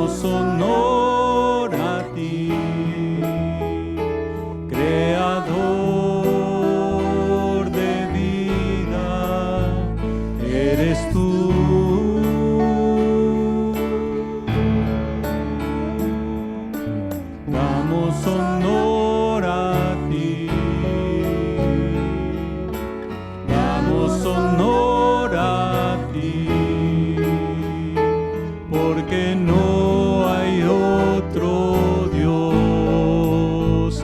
Damos honor a ti, Creador de vida, eres tú. Damos honor a ti, damos honor a ti, porque no hay otro Dios.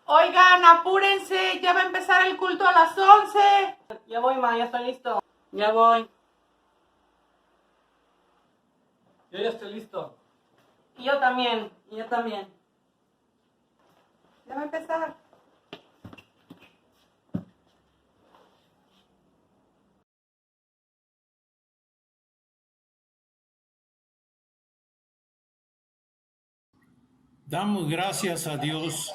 Oigan, apúrense, ya va a empezar el culto a las 11. Ya voy, ma, ya estoy listo. Ya voy. Yo ya estoy listo. Y yo también. Y yo también. Ya va a empezar. Damos gracias a Dios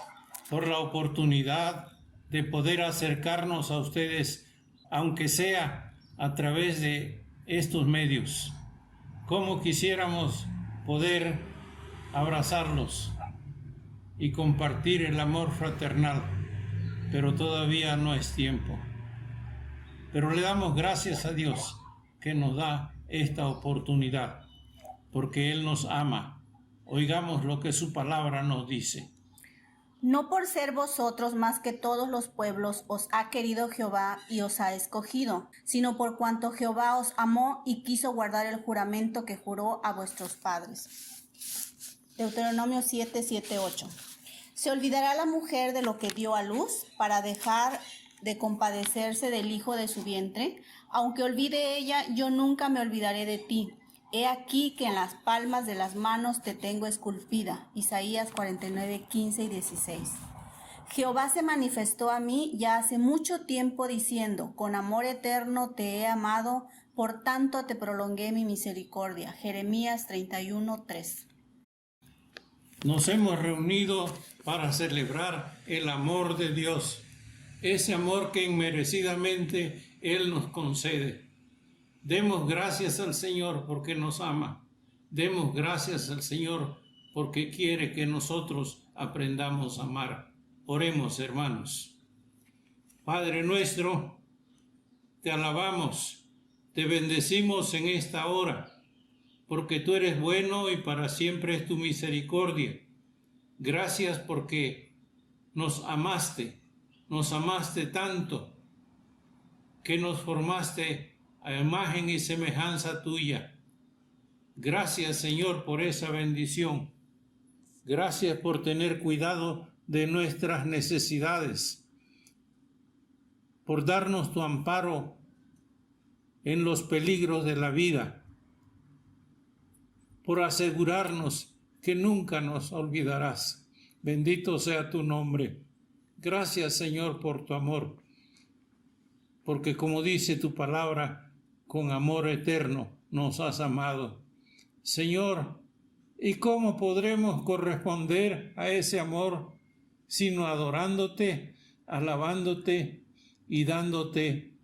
por la oportunidad de poder acercarnos a ustedes, aunque sea a través de estos medios. Como quisiéramos poder abrazarlos y compartir el amor fraternal, pero todavía no es tiempo. Pero le damos gracias a Dios que nos da esta oportunidad, porque Él nos ama. Oigamos lo que su palabra nos dice. No por ser vosotros más que todos los pueblos os ha querido Jehová y os ha escogido, sino por cuanto Jehová os amó y quiso guardar el juramento que juró a vuestros padres. Deuteronomio 7, 7, 8. ¿Se olvidará la mujer de lo que dio a luz para dejar de compadecerse del hijo de su vientre? Aunque olvide ella, yo nunca me olvidaré de ti. He aquí que en las palmas de las manos te tengo esculpida. Isaías 49, 15 y 16. Jehová se manifestó a mí ya hace mucho tiempo diciendo, con amor eterno te he amado, por tanto te prolongué mi misericordia. Jeremías 31, 3. Nos hemos reunido para celebrar el amor de Dios, ese amor que inmerecidamente Él nos concede. Demos gracias al Señor porque nos ama. Demos gracias al Señor porque quiere que nosotros aprendamos a amar. Oremos, hermanos. Padre nuestro, te alabamos, te bendecimos en esta hora, porque tú eres bueno y para siempre es tu misericordia. Gracias porque nos amaste tanto que nos formaste a imagen y semejanza tuya. Gracias, Señor, por esa bendición. Gracias por tener cuidado de nuestras necesidades, por darnos tu amparo en los peligros de la vida, por asegurarnos que nunca nos olvidarás. Bendito sea tu nombre. Gracias, Señor, por tu amor, porque como dice tu palabra, con amor eterno nos has amado. Señor, ¿y cómo podremos corresponder a ese amor sino adorándote, alabándote y dándote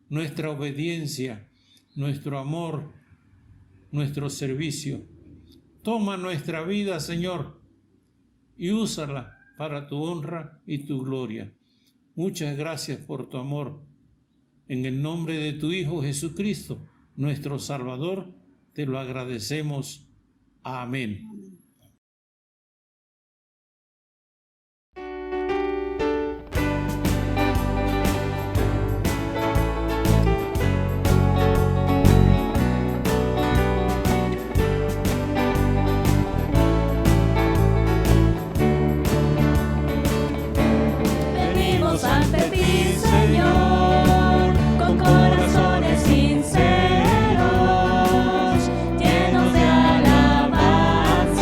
nuestra obediencia, nuestro amor, nuestro servicio? Toma nuestra vida, Señor, y úsala para tu honra y tu gloria. Muchas gracias por tu amor. En el nombre de tu Hijo Jesucristo, nuestro Salvador, te lo agradecemos. Amén. Venimos ante ti, Señor, con corazones sinceros, llenos de alabanza.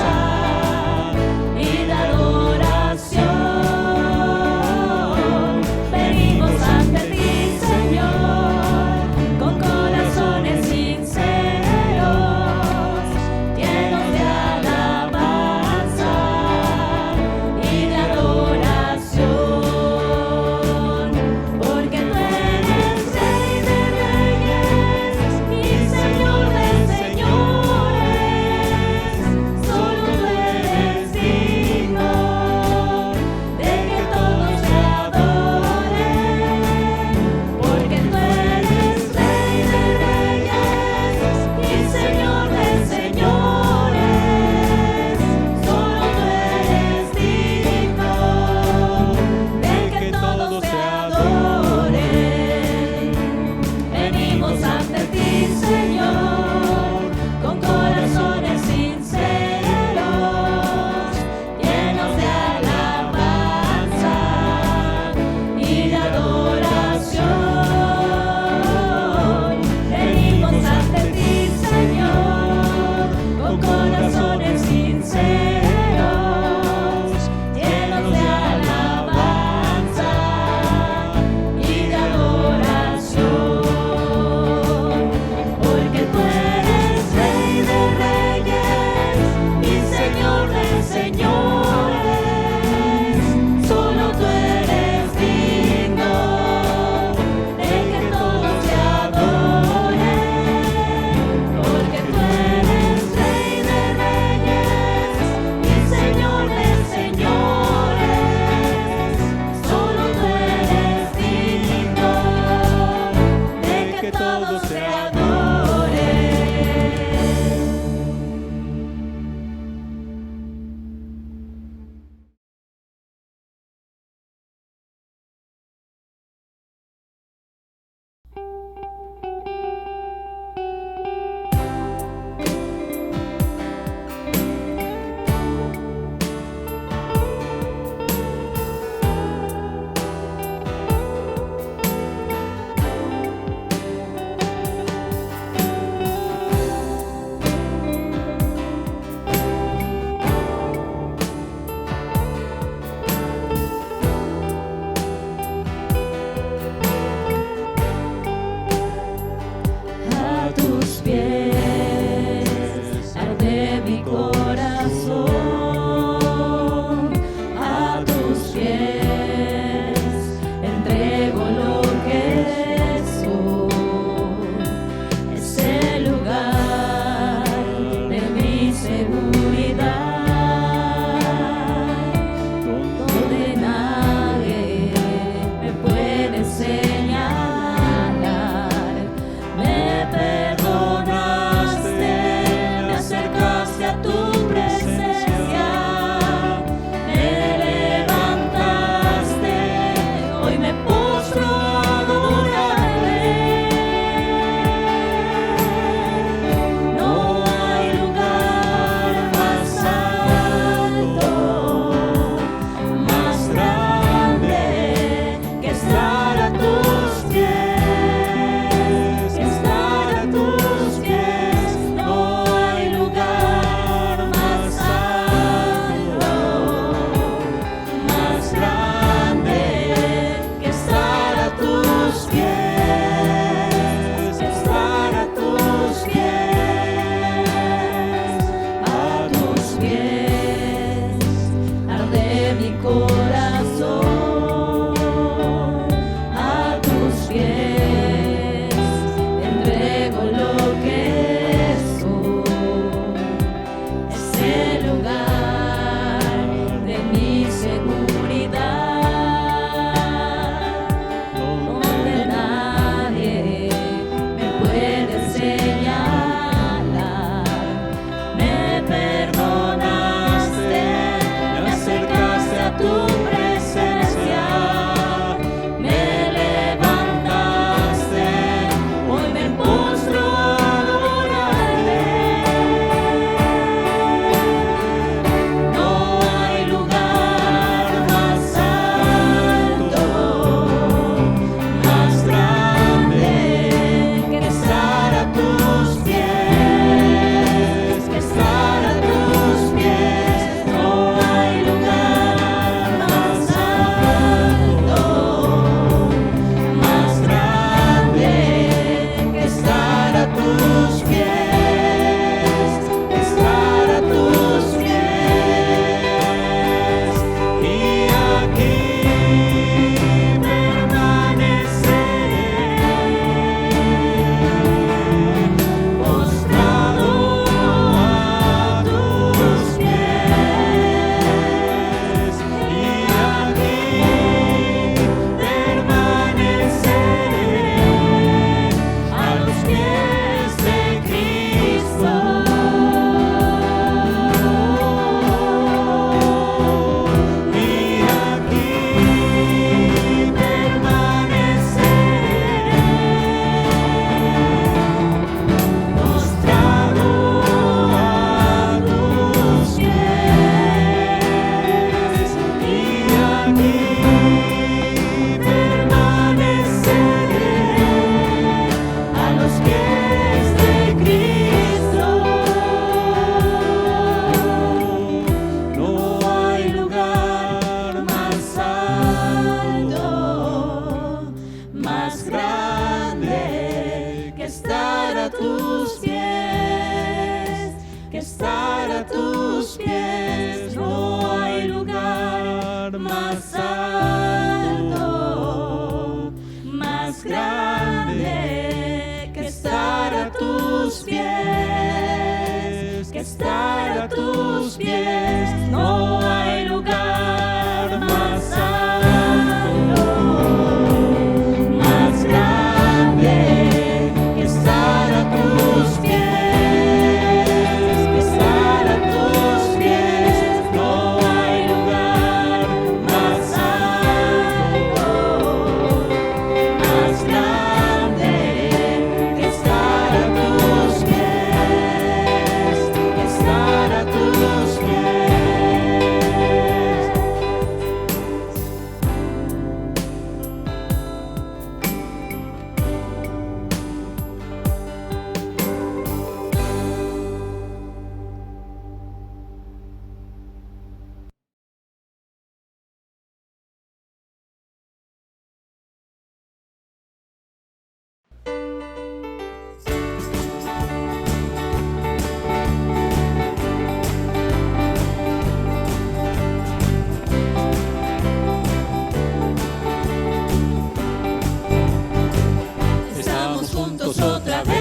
Estamos juntos otra vez,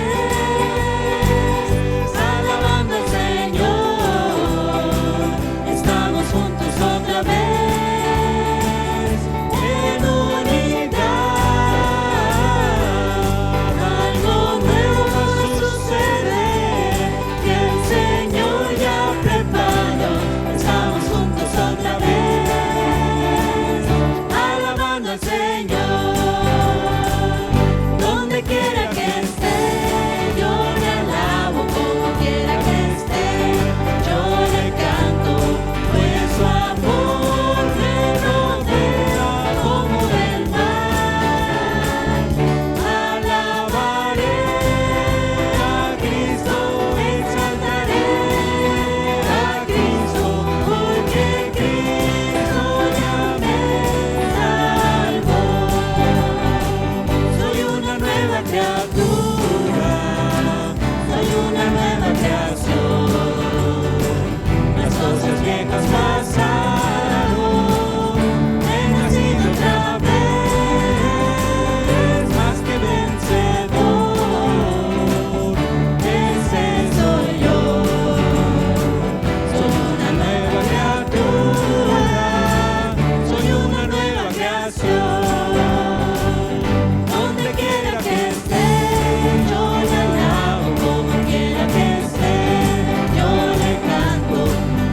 alabando al Señor. Estamos juntos otra vez, en unidad. Algo nuevo va a suceder, que el Señor ya preparó. Estamos juntos otra vez, alabando al Señor. Donde quiera que esté, yo le alabo. Como quiera que esté, yo le canto, pues su amor me rodea como el mar. Alabaré a Cristo, exaltaré a Cristo, porque Cristo ya me salvó. Soy una nueva criatura, soy una nueva creación. Las cosas viejas pasaron, he nacido otra vez, más que vencedor. Ese soy yo. Soy una nueva criatura, soy una nueva creación. Donde quiera que esté, yo le alabo. Como quiera que esté, yo le canto,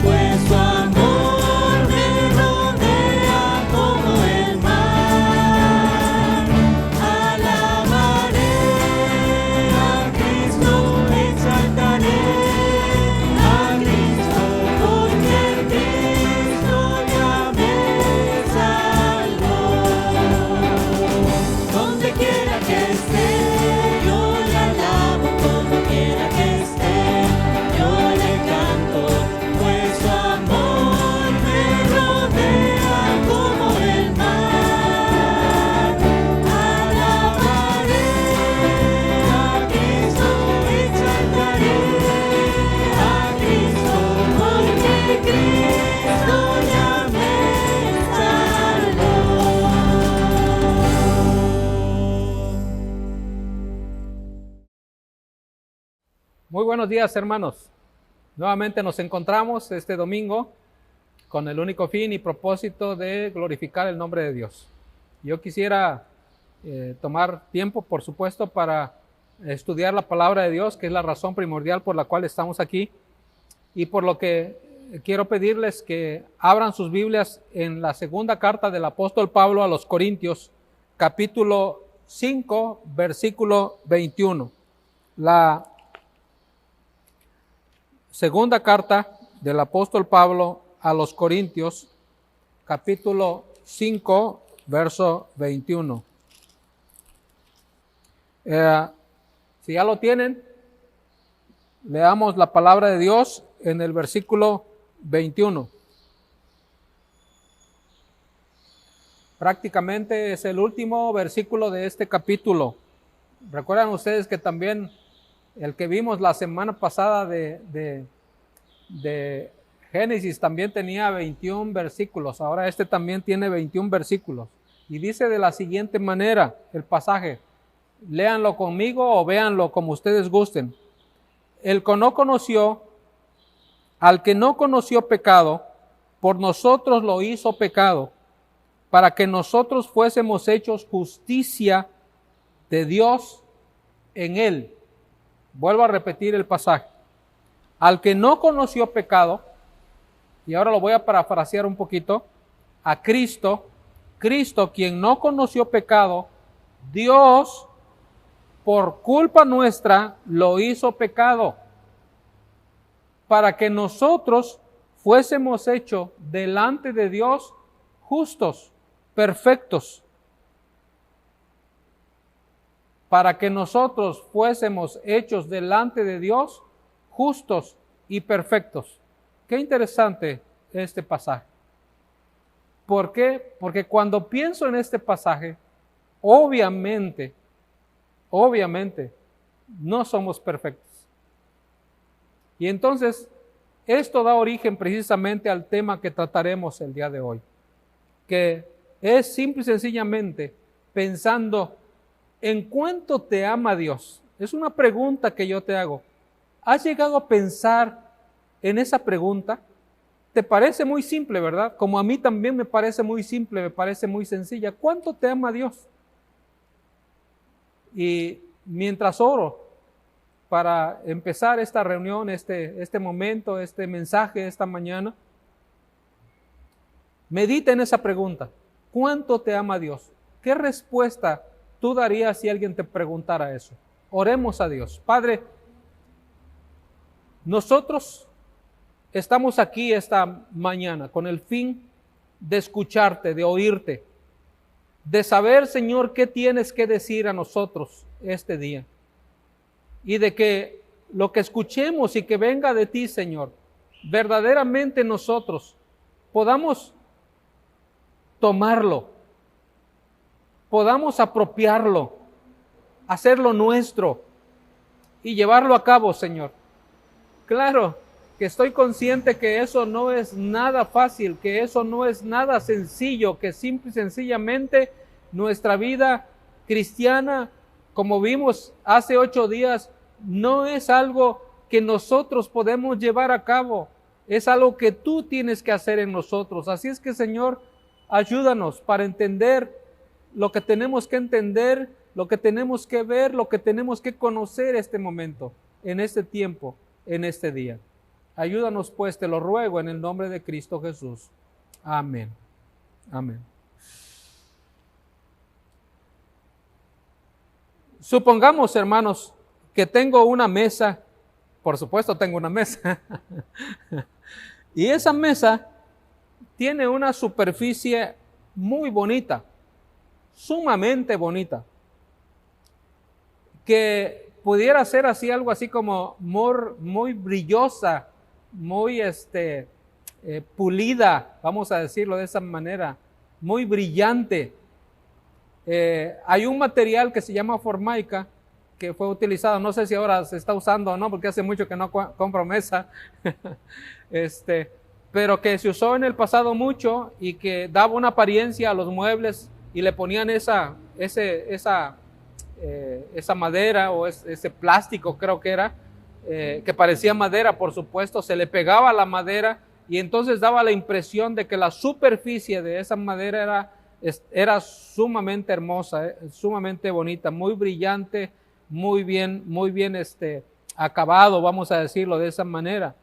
pues su amor me rodea como el mar. Alabaré a Cristo, exaltaré a Cristo, porque Cristo ya me salvó. Donde quiera que esté, yo le alabo. Como quiera que esté, yo le canto, pues su amor me rodea como el mar. Alabaré a Cristo, exaltaré a Cristo, porque Cristo ya me salvó. Muy buenos días, hermanos. Nuevamente nos encontramos este domingo con el único fin y propósito de glorificar el nombre de Dios. Yo quisiera tomar tiempo, por supuesto, para estudiar la palabra de Dios, que es la razón primordial por la cual estamos aquí, y por lo que quiero pedirles que abran sus Biblias en la segunda carta del apóstol Pablo a los Corintios, capítulo 5, versículo 21. La segunda carta del apóstol Pablo a los Corintios, capítulo 5, verso 21. Si ya lo tienen, leamos la palabra de Dios en el versículo 21. Prácticamente es el último versículo de este capítulo. Recuerdan ustedes que también el que vimos la semana pasada de Génesis también tenía 21 versículos. Ahora este también tiene 21 versículos. Y dice de la siguiente manera el pasaje. Léanlo conmigo o véanlo como ustedes gusten. El que no conoció, al que no conoció pecado, por nosotros lo hizo pecado, para que nosotros fuésemos hechos justicia de Dios en él. Vuelvo a repetir el pasaje. Al que no conoció pecado, y ahora lo voy a parafrasear un poquito, a Cristo, quien no conoció pecado, Dios, por culpa nuestra, lo hizo pecado, para que nosotros fuésemos hechos delante de Dios justos, perfectos. Para que nosotros fuésemos hechos delante de Dios justos y perfectos. Qué interesante este pasaje. ¿Por qué? Porque cuando pienso en este pasaje, obviamente obviamente, no somos perfectos. Y entonces, esto da origen precisamente al tema que trataremos el día de hoy, que es simple y sencillamente pensando en cuánto te ama Dios. Es una pregunta que yo te hago. ¿Has llegado a pensar en esa pregunta? Te parece muy simple, ¿verdad? Como a mí también me parece muy simple, me parece muy sencilla. ¿Cuánto te ama Dios? Y mientras oro para empezar esta reunión, este momento, este mensaje esta mañana, medita en esa pregunta. ¿Cuánto te ama Dios? ¿Qué respuesta tú darías si alguien te preguntara eso? Oremos a Dios. Padre, nosotros estamos aquí esta mañana con el fin de escucharte, de oírte, de saber, Señor, qué tienes que decir a nosotros este día. Y de que lo que escuchemos y que venga de ti, Señor, verdaderamente nosotros podamos tomarlo, podamos apropiarlo, hacerlo nuestro y llevarlo a cabo, Señor. Claro que estoy consciente que eso no es nada fácil, que eso no es nada sencillo, que simple y sencillamente nuestra vida cristiana, como vimos hace 8 días, no es algo que nosotros podemos llevar a cabo, es algo que tú tienes que hacer en nosotros. Así es que, Señor, ayúdanos para entender lo que tenemos que entender, lo que tenemos que ver, lo que tenemos que conocer este momento, en este tiempo, en este día. Ayúdanos pues, te lo ruego en el nombre de Cristo Jesús. Amén. Amén. Supongamos, hermanos, que tengo una mesa, por supuesto tengo una mesa, y esa mesa tiene una superficie muy bonita, sumamente bonita, que pudiera ser así, algo así como muy brillosa, muy pulida, vamos a decirlo de esa manera, muy brillante. Hay un material que se llama formaica, que fue utilizado, no sé si ahora se está usando o no, porque hace mucho que no compro mesa, pero que se usó en el pasado mucho y que daba una apariencia a los muebles y le ponían esa madera o ese plástico, creo que era, que parecía madera, por supuesto, se le pegaba a la madera y entonces daba la impresión de que la superficie de esa madera era sumamente hermosa, sumamente bonita, muy brillante, muy bien acabado, vamos a decirlo de esa manera.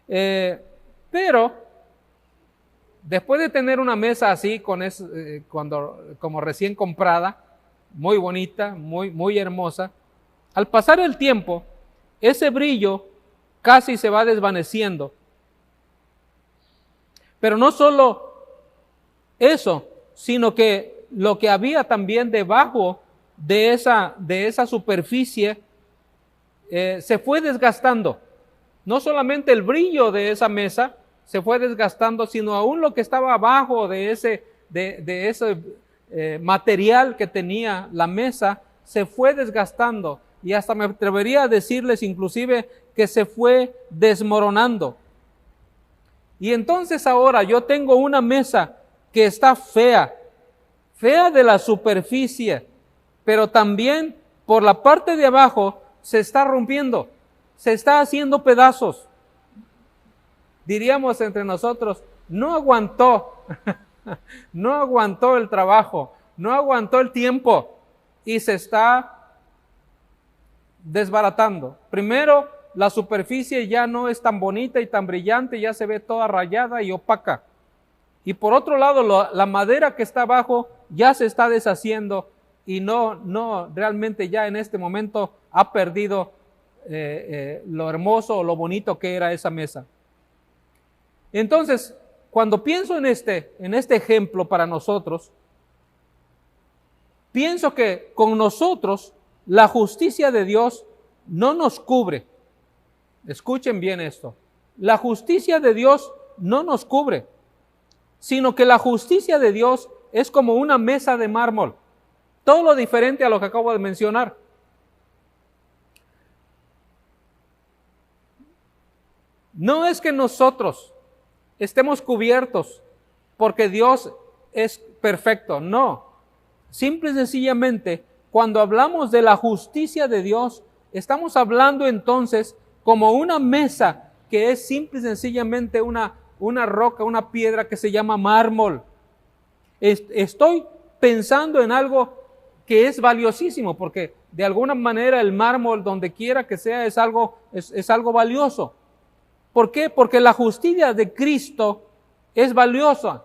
Pero después de tener una mesa así, como recién comprada, muy bonita, muy hermosa, al pasar el tiempo, ese brillo casi se va desvaneciendo. Pero no solo eso, sino que lo que había también debajo de esa superficie se fue desgastando. No solamente el brillo de esa mesa se fue desgastando, sino aún lo que estaba abajo de ese material que tenía la mesa se fue desgastando, y hasta me atrevería a decirles inclusive que se fue desmoronando. Y entonces ahora yo tengo una mesa que está fea de la superficie, pero también por la parte de abajo se está rompiendo, se está haciendo pedazos. Diríamos entre nosotros, no aguantó, no aguantó el trabajo, no aguantó el tiempo y se está desbaratando. Primero, la superficie ya no es tan bonita y tan brillante, ya se ve toda rayada y opaca. Y por otro lado, la madera que está abajo ya se está deshaciendo y no realmente ya en este momento ha perdido lo hermoso o lo bonito que era esa mesa. Entonces, cuando pienso en este ejemplo para nosotros, pienso que con nosotros la justicia de Dios no nos cubre. Escuchen bien esto. La justicia de Dios no nos cubre, sino que la justicia de Dios es como una mesa de mármol. Todo lo diferente a lo que acabo de mencionar. No es que nosotros estemos cubiertos porque Dios es perfecto, no. Simple y sencillamente, cuando hablamos de la justicia de Dios, estamos hablando entonces como una mesa que es simple y sencillamente una roca, una piedra que se llama mármol. Estoy pensando en algo que es valiosísimo, porque de alguna manera el mármol, donde quiera que sea, es algo valioso. ¿Por qué? Porque la justicia de Cristo es valiosa.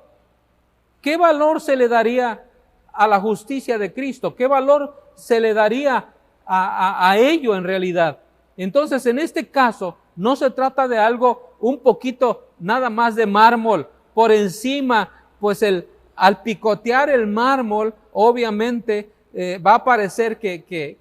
¿Qué valor se le daría a la justicia de Cristo? ¿Qué valor se le daría a ello en realidad? Entonces, en este caso, no se trata de algo un poquito nada más de mármol por encima, pues al picotear el mármol, obviamente va a parecer que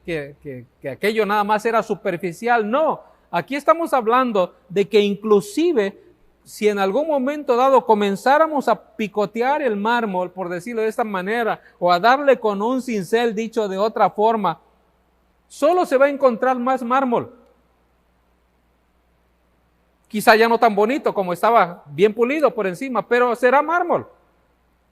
aquello nada más era superficial. No, aquí estamos hablando de que inclusive si en algún momento dado comenzáramos a picotear el mármol, por decirlo de esta manera, o a darle con un cincel, dicho de otra forma, solo se va a encontrar más mármol. Quizá ya no tan bonito como estaba bien pulido por encima, pero será mármol.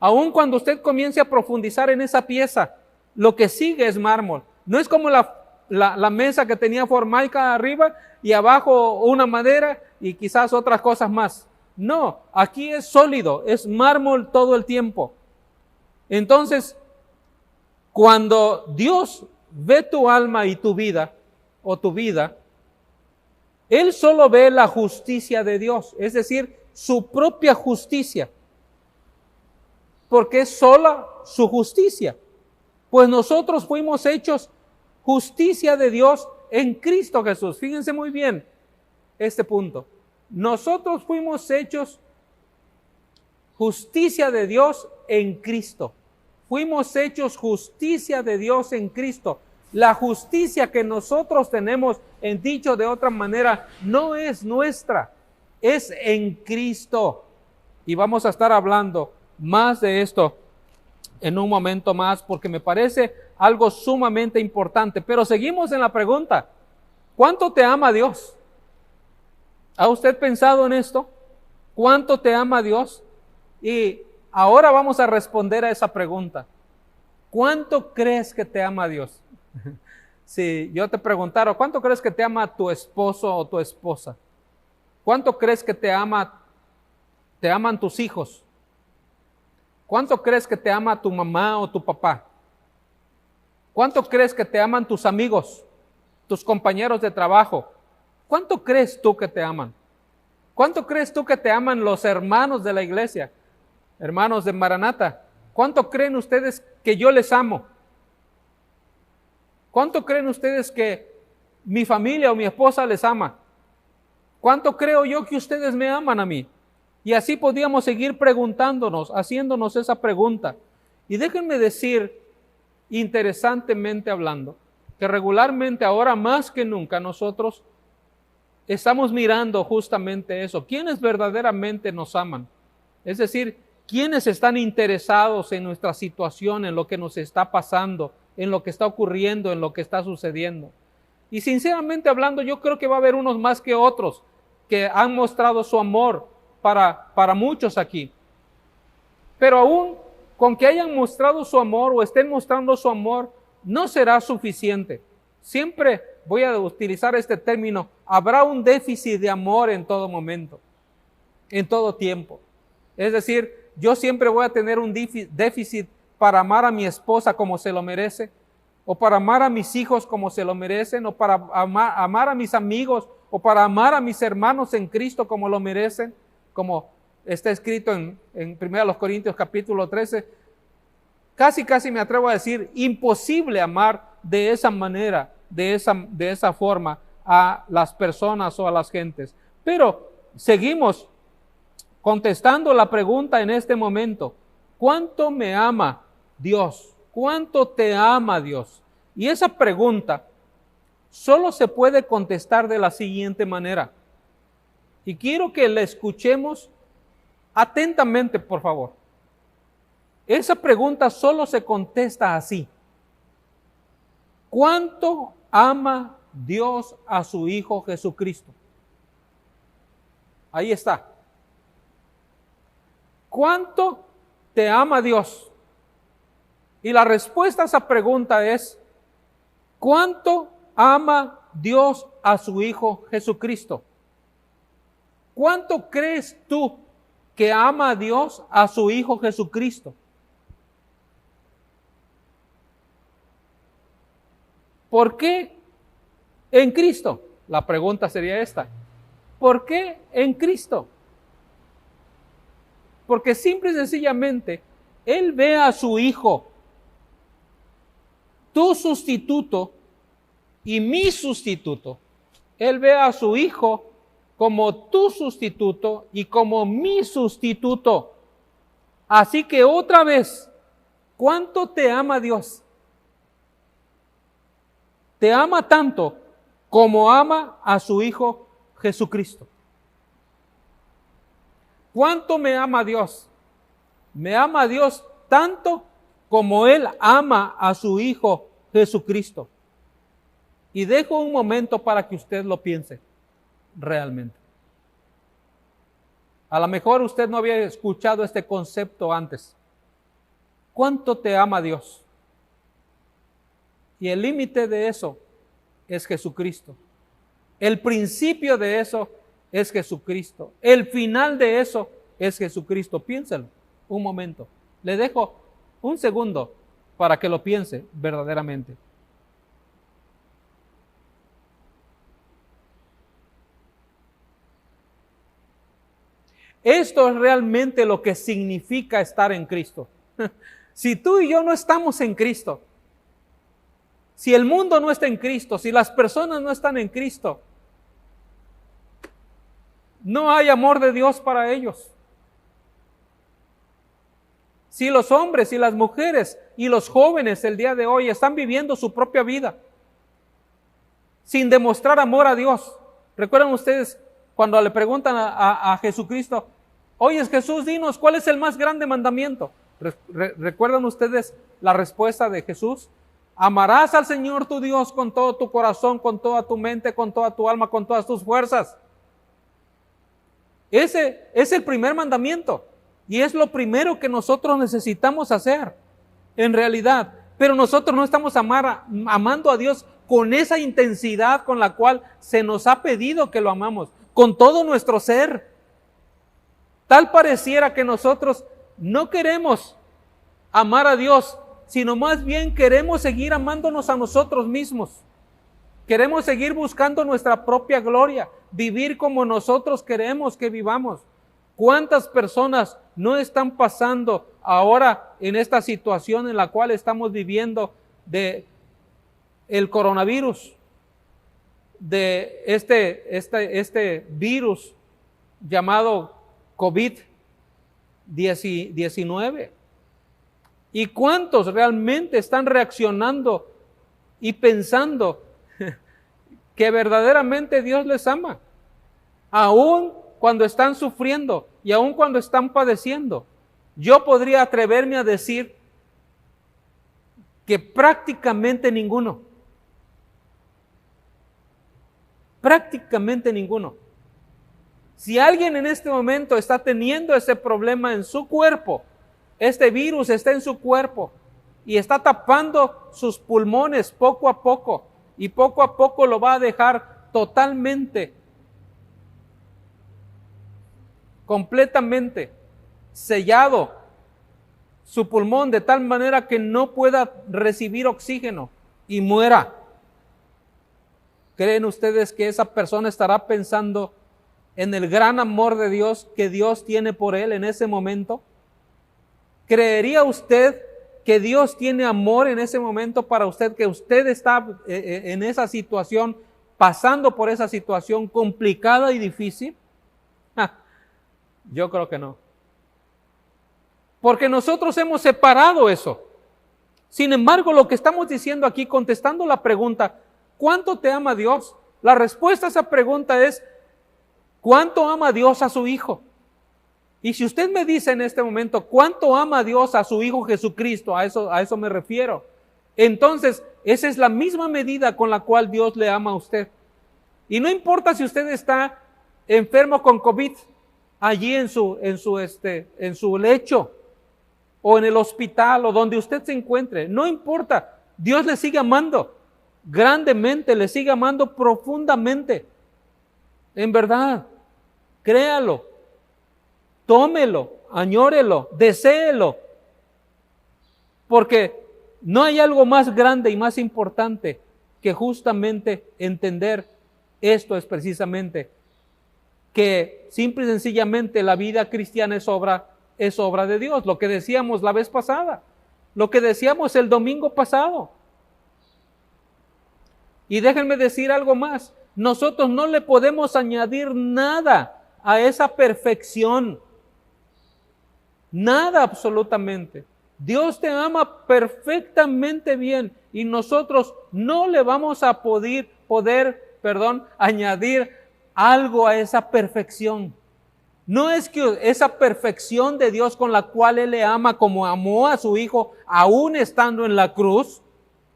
Aun cuando usted comience a profundizar en esa pieza, lo que sigue es mármol. No es como la mesa que tenía formaica arriba y abajo una madera y quizás otras cosas más. No, aquí es sólido, es mármol todo el tiempo. Entonces, cuando Dios ve tu alma y tu vida, o tu vida, Él solo ve la justicia de Dios, es decir, su propia justicia, porque es sola su justicia. Pues nosotros fuimos hechos justicia de Dios en Cristo Jesús. Fíjense muy bien este punto. Nosotros fuimos hechos justicia de Dios en Cristo. Fuimos hechos justicia de Dios en Cristo. La justicia que nosotros tenemos, en dicho de otra manera, no es nuestra, es en Cristo. Y vamos a estar hablando más de esto en un momento más, porque me parece algo sumamente importante. Pero seguimos en la pregunta: ¿cuánto te ama Dios? ¿Ha usted pensado en esto? ¿Cuánto te ama Dios? Y ahora vamos a responder a esa pregunta. ¿Cuánto crees que te ama Dios? Si yo te preguntara, ¿cuánto crees que te ama tu esposo o tu esposa? ¿Cuánto crees que te aman tus hijos? ¿Cuánto crees que te ama tu mamá o tu papá? ¿Cuánto crees que te aman tus amigos, tus compañeros de trabajo? ¿Cuánto crees tú que te aman? ¿Cuánto crees tú que te aman los hermanos de la iglesia? Hermanos de Maranata, ¿cuánto creen ustedes que yo les amo? ¿Cuánto creen ustedes que mi familia o mi esposa les ama? ¿Cuánto creo yo que ustedes me aman a mí? Y así podíamos seguir preguntándonos, haciéndonos esa pregunta. Y déjenme decir, interesantemente hablando, que regularmente ahora más que nunca nosotros estamos mirando justamente eso. ¿Quiénes verdaderamente nos aman? Es decir, ¿quiénes están interesados en nuestra situación, en lo que nos está pasando, en lo que está ocurriendo, en lo que está sucediendo? Y sinceramente hablando, yo creo que va a haber unos más que otros que han mostrado su amor para muchos aquí. Pero aún con que hayan mostrado su amor o estén mostrando su amor, no será suficiente. Siempre voy a utilizar este término: habrá un déficit de amor en todo momento, en todo tiempo. Es decir, yo siempre voy a tener un déficit para amar a mi esposa como se lo merece, o para amar a mis hijos como se lo merecen, o para amar a mis amigos, o para amar a mis hermanos en Cristo como lo merecen, como está escrito en 1 Corintios capítulo 13. Casi me atrevo a decir, imposible amar de esa manera, de esa forma a las personas o a las gentes. Pero seguimos contestando la pregunta en este momento: ¿cuánto me ama Dios? ¿Cuánto te ama Dios? Y esa pregunta solo se puede contestar de la siguiente manera. Y quiero que la escuchemos atentamente, por favor. Esa pregunta solo se contesta así: ¿cuánto ama Dios a su Hijo Jesucristo? Ahí está. ¿Cuánto te ama Dios? Y la respuesta a esa pregunta es, ¿cuánto ama Dios a su Hijo Jesucristo? ¿Cuánto crees tú que ama a Dios a su Hijo Jesucristo? ¿Por qué en Cristo? La pregunta sería esta. ¿Por qué en Cristo? Porque simple y sencillamente Él ve a su Hijo, tu sustituto y mi sustituto. Él ve a su Hijo como tu sustituto y como mi sustituto. Así que otra vez, ¿cuánto te ama Dios? Te ama tanto como ama a su Hijo Jesucristo. ¿Cuánto me ama Dios? Me ama Dios tanto como Él ama a su Hijo Jesucristo. Y dejo un momento para que usted lo piense realmente. A lo mejor usted no había escuchado este concepto antes. ¿Cuánto te ama Dios? Y el límite de eso es Jesucristo. El principio de eso es Jesucristo. El final de eso es Jesucristo. Piénselo un momento. Le dejo un segundo para que lo piense verdaderamente. Esto es realmente lo que significa estar en Cristo. Si tú y yo no estamos en Cristo, si el mundo no está en Cristo, si las personas no están en Cristo, no hay amor de Dios para ellos. Si los hombres y las mujeres y los jóvenes el día de hoy están viviendo su propia vida sin demostrar amor a Dios. ¿Recuerdan ustedes cuando le preguntan a Jesucristo, oye Jesús, dinos, ¿cuál es el más grande mandamiento? ¿Recuerdan ustedes la respuesta de Jesús? Amarás al Señor tu Dios con todo tu corazón, con toda tu mente, con toda tu alma, con todas tus fuerzas. Ese es el primer mandamiento y es lo primero que nosotros necesitamos hacer en realidad. Pero nosotros no estamos amando a Dios con esa intensidad con la cual se nos ha pedido que lo amamos, con todo nuestro ser. Tal pareciera que nosotros no queremos amar a Dios, sino más bien queremos seguir amándonos a nosotros mismos. Queremos seguir buscando nuestra propia gloria, vivir como nosotros queremos que vivamos. ¿Cuántas personas no están pasando ahora en esta situación en la cual estamos viviendo de el coronavirus, de este virus llamado COVID-19? ¿Y cuántos realmente están reaccionando y pensando que verdaderamente Dios les ama? Aún cuando están sufriendo y aún cuando están padeciendo. Yo podría atreverme a decir que prácticamente ninguno. Prácticamente ninguno. Si alguien en este momento está teniendo ese problema en su cuerpo, este virus está en su cuerpo y está tapando sus pulmones poco a poco y poco a poco lo va a dejar totalmente, completamente sellado su pulmón de tal manera que no pueda recibir oxígeno y muera. ¿Creen ustedes que esa persona estará pensando en el gran amor de Dios que Dios tiene por él en ese momento? ¿Creería usted que Dios tiene amor en ese momento para usted, que usted está en esa situación, pasando por esa situación complicada y difícil? Yo creo que no. Porque nosotros hemos separado eso. Sin embargo, lo que estamos diciendo aquí, contestando la pregunta, ¿cuánto te ama Dios? La respuesta a esa pregunta es, ¿cuánto ama Dios a su Hijo? Y si usted me dice en este momento, ¿cuánto ama Dios a su Hijo Jesucristo? A eso me refiero. Entonces, esa es la misma medida con la cual Dios le ama a usted. Y no importa si usted está enfermo con COVID, allí en su lecho, o en el hospital, o donde usted se encuentre, no importa, Dios le sigue amando grandemente, le sigue amando profundamente. En verdad, créalo, tómelo, añórelo, deséelo, porque no hay algo más grande y más importante que justamente entender esto es precisamente que simple y sencillamente la vida cristiana es obra de Dios, lo que decíamos la vez pasada, lo que decíamos el domingo pasado. Y déjenme decir algo más, nosotros no le podemos añadir nada a esa perfección, nada absolutamente. Dios te ama perfectamente bien y nosotros no le vamos a poder añadir algo a esa perfección. No es que esa perfección de Dios con la cual Él le ama como amó a su Hijo aún estando en la cruz.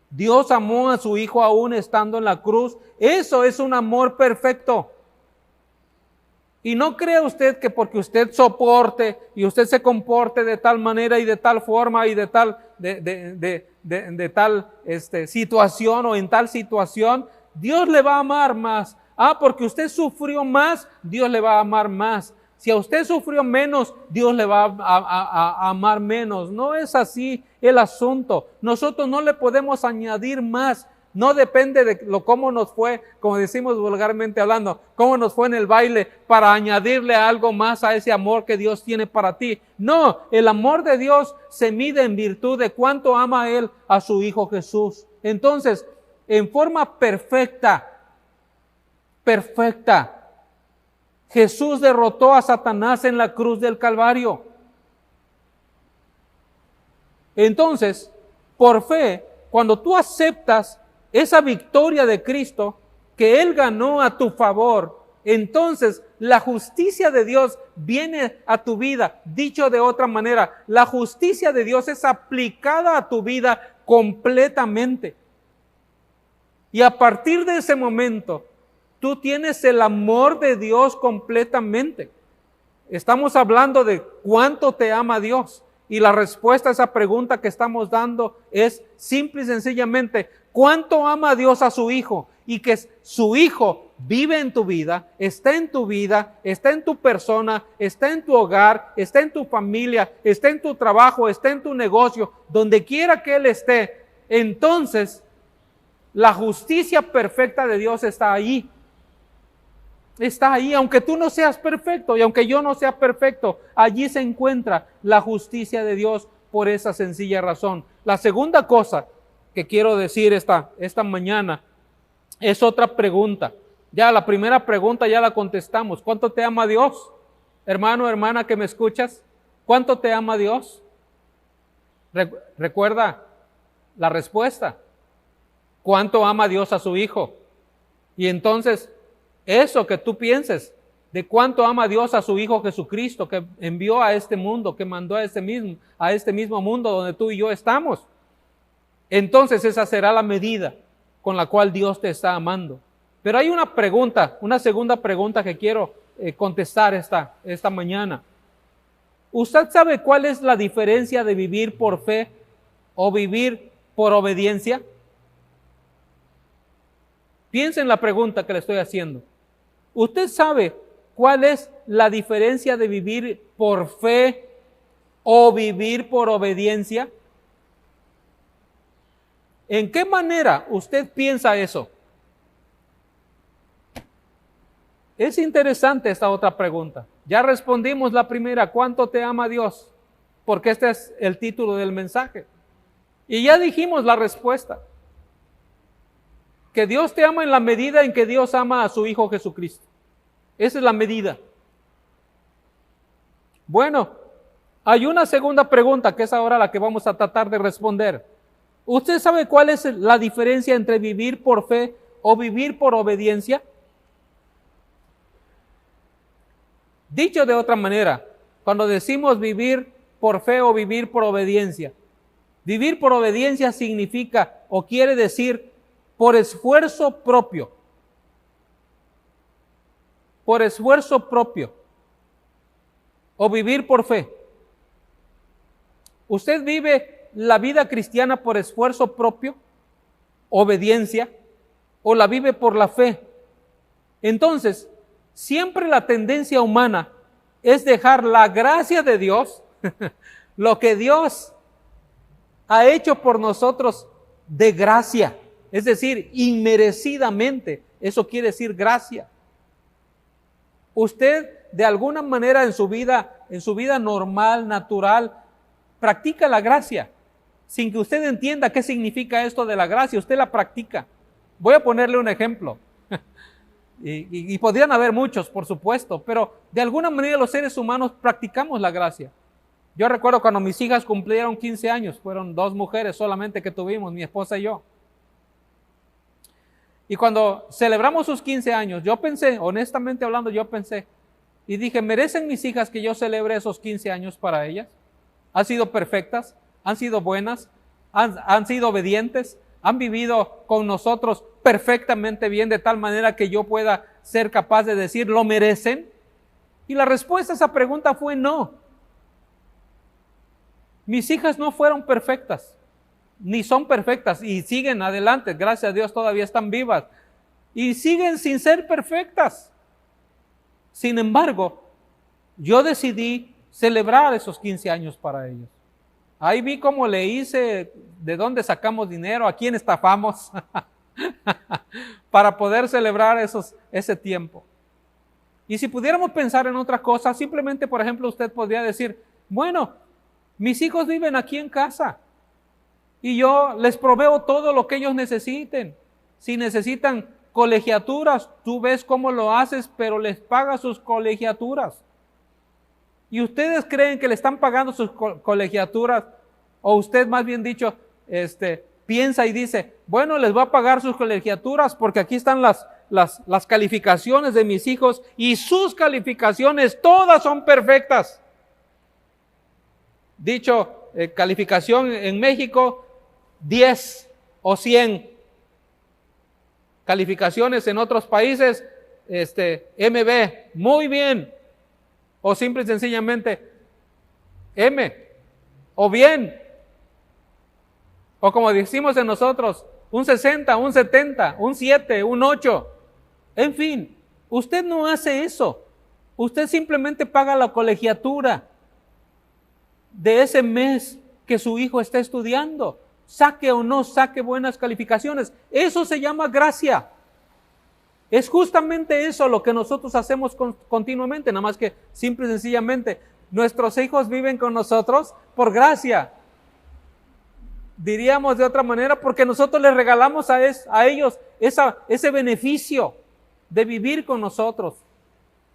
Dios amó a su Hijo aún estando en la cruz. Eso es un amor perfecto. Y no crea usted que porque usted soporte y usted se comporte de tal manera y de tal forma y de tal situación o en tal situación, Dios le va a amar más. Porque usted sufrió más, Dios le va a amar más. Si a usted sufrió menos, Dios le va a amar menos. No es así el asunto. Nosotros no le podemos añadir más. No depende de cómo nos fue, como decimos vulgarmente hablando, cómo nos fue en el baile para añadirle algo más a ese amor que Dios tiene para ti. No, el amor de Dios se mide en virtud de cuánto ama Él a su Hijo Jesús. Entonces, en forma perfecta, Jesús derrotó a Satanás en la cruz del Calvario. Entonces, por fe, cuando tú aceptas esa victoria de Cristo, que Él ganó a tu favor, entonces la justicia de Dios viene a tu vida. Dicho de otra manera, la justicia de Dios es aplicada a tu vida completamente. Y a partir de ese momento, tú tienes el amor de Dios completamente. Estamos hablando de cuánto te ama Dios. Y la respuesta a esa pregunta que estamos dando es simple y sencillamente, ¿cuánto ama Dios a su Hijo? Y que su Hijo vive en tu vida, está en tu persona, está en tu hogar, está en tu familia, está en tu trabajo, está en tu negocio, donde quiera que Él esté. Entonces, la justicia perfecta de Dios está ahí. Está ahí, aunque tú no seas perfecto y aunque yo no sea perfecto, allí se encuentra la justicia de Dios por esa sencilla razón. La segunda cosa que quiero decir esta mañana es otra pregunta. Ya la primera pregunta ya la contestamos. ¿Cuánto te ama Dios? Hermano, hermana que me escuchas, ¿cuánto te ama Dios? Recuerda la respuesta. ¿Cuánto ama Dios a su Hijo? Y entonces, eso que tú pienses de cuánto ama Dios a su Hijo Jesucristo, que envió a este mundo, que mandó a este mismo mundo donde tú y yo estamos. Entonces esa será la medida con la cual Dios te está amando. Pero hay una pregunta, una segunda pregunta que quiero contestar esta mañana. ¿Usted sabe cuál es la diferencia de vivir por fe o vivir por obediencia? Piensa en la pregunta que le estoy haciendo. ¿Usted sabe cuál es la diferencia de vivir por fe o vivir por obediencia? ¿En qué manera usted piensa eso? Es interesante esta otra pregunta. Ya respondimos la primera, ¿cuánto te ama Dios? Porque este es el título del mensaje. Y ya dijimos la respuesta. Que Dios te ama en la medida en que Dios ama a su Hijo Jesucristo. Esa es la medida. Bueno, hay una segunda pregunta que es ahora la que vamos a tratar de responder. ¿Usted sabe cuál es la diferencia entre vivir por fe o vivir por obediencia? Dicho de otra manera, cuando decimos vivir por fe o vivir por obediencia significa o quiere decir por esfuerzo propio. por esfuerzo propio o vivir por fe? ¿Usted vive la vida cristiana por esfuerzo propio, obediencia, o la vive por la fe? Entonces, siempre la tendencia humana es dejar la gracia de Dios, lo que Dios ha hecho por nosotros de gracia, es decir, inmerecidamente. Eso quiere decir gracia. Usted de alguna manera en su vida normal, natural, practica la gracia, sin que usted entienda qué significa esto de la gracia. Usted la practica. Voy a ponerle un ejemplo. Y podrían haber muchos, por supuesto, pero de alguna manera los seres humanos practicamos la gracia. Yo recuerdo cuando mis hijas cumplieron 15 años, fueron 2 mujeres solamente que tuvimos, mi esposa y yo. Y cuando celebramos sus 15 años, yo pensé, honestamente hablando, y dije, ¿merecen mis hijas que yo celebre esos 15 años para ellas? ¿Han sido perfectas? ¿Han sido buenas? ¿Han sido obedientes? ¿Han vivido con nosotros perfectamente bien de tal manera que yo pueda ser capaz de decir, ¿lo merecen? Y la respuesta a esa pregunta fue no. Mis hijas no fueron perfectas, ni son perfectas, y siguen adelante, gracias a Dios todavía están vivas, y siguen sin ser perfectas. Sin embargo, yo decidí celebrar esos 15 años para ellos. Ahí vi cómo le hice, de dónde sacamos dinero, a quién estafamos para poder celebrar ese tiempo. Y si pudiéramos pensar en otra cosa, simplemente, por ejemplo, usted podría decir, bueno, mis hijos viven aquí en casa y yo les proveo todo lo que ellos necesiten. Si necesitan colegiaturas, tú ves cómo lo haces, pero les pagas sus colegiaturas. ¿Y ustedes creen que le están pagando sus colegiaturas? O usted, más bien dicho, piensa y dice, bueno, les voy a pagar sus colegiaturas porque aquí están las calificaciones de mis hijos y sus calificaciones todas son perfectas. Dicho, calificación en México, 10 o 100. Calificaciones en otros países, MB, muy bien. O simple y sencillamente, M, o bien. O como decimos en nosotros, un 60, un 70, un 7, un 8. En fin, usted no hace eso. Usted simplemente paga la colegiatura de ese mes que su hijo está estudiando. Saque o no saque buenas calificaciones. Eso se llama gracia. Es justamente eso lo que nosotros hacemos continuamente, nada más que simple y sencillamente nuestros hijos viven con nosotros por gracia. Diríamos de otra manera, porque nosotros les regalamos a ellos ese beneficio de vivir con nosotros,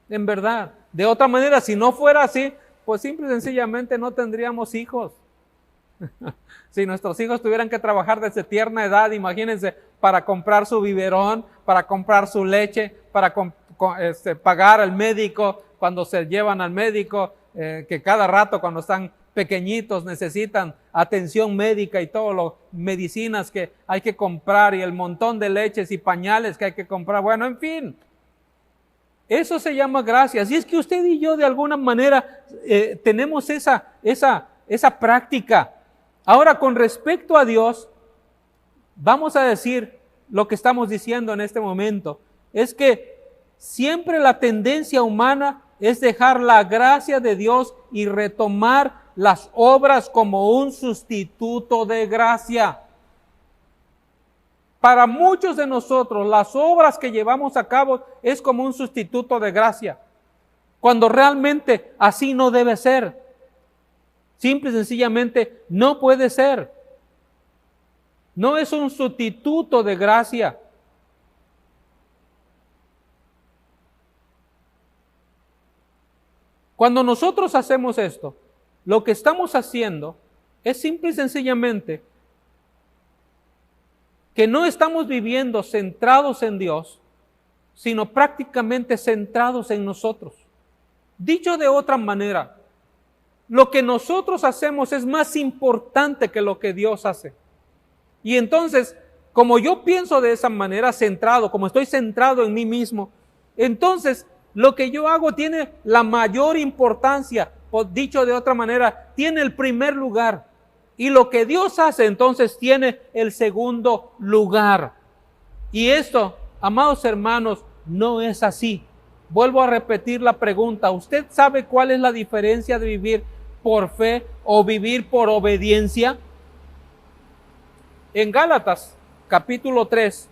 en verdad. De otra manera, si no fuera así, pues simple y sencillamente no tendríamos hijos. Si nuestros hijos tuvieran que trabajar desde tierna edad, imagínense, para comprar su biberón, para comprar su leche, para pagar al médico cuando se llevan al médico, que cada rato cuando están pequeñitos necesitan atención médica y todo lo medicinas que hay que comprar y el montón de leches y pañales que hay que comprar. Bueno, en fin, eso se llama gracia. Así es que usted y yo de alguna manera tenemos esa práctica. Ahora, con respecto a Dios, vamos a decir lo que estamos diciendo en este momento, es que siempre la tendencia humana es dejar la gracia de Dios y retomar las obras como un sustituto de gracia. Para muchos de nosotros, las obras que llevamos a cabo es como un sustituto de gracia, cuando realmente así no debe ser. Simple y sencillamente no puede ser. No es un sustituto de gracia. Cuando nosotros hacemos esto, lo que estamos haciendo es simple y sencillamente que no estamos viviendo centrados en Dios, sino prácticamente centrados en nosotros. Dicho de otra manera, lo que nosotros hacemos es más importante que lo que Dios hace. Y entonces, como yo pienso de esa manera centrado, como estoy centrado en mí mismo, entonces Lo que yo hago tiene la mayor importancia, o dicho de otra manera, tiene el primer lugar. Y lo que Dios hace entonces tiene el segundo lugar. Y esto, amados hermanos, no es así. Vuelvo a repetir la pregunta. ¿Usted sabe cuál es la diferencia de vivir por fe o vivir por obediencia? En Gálatas, capítulo 3,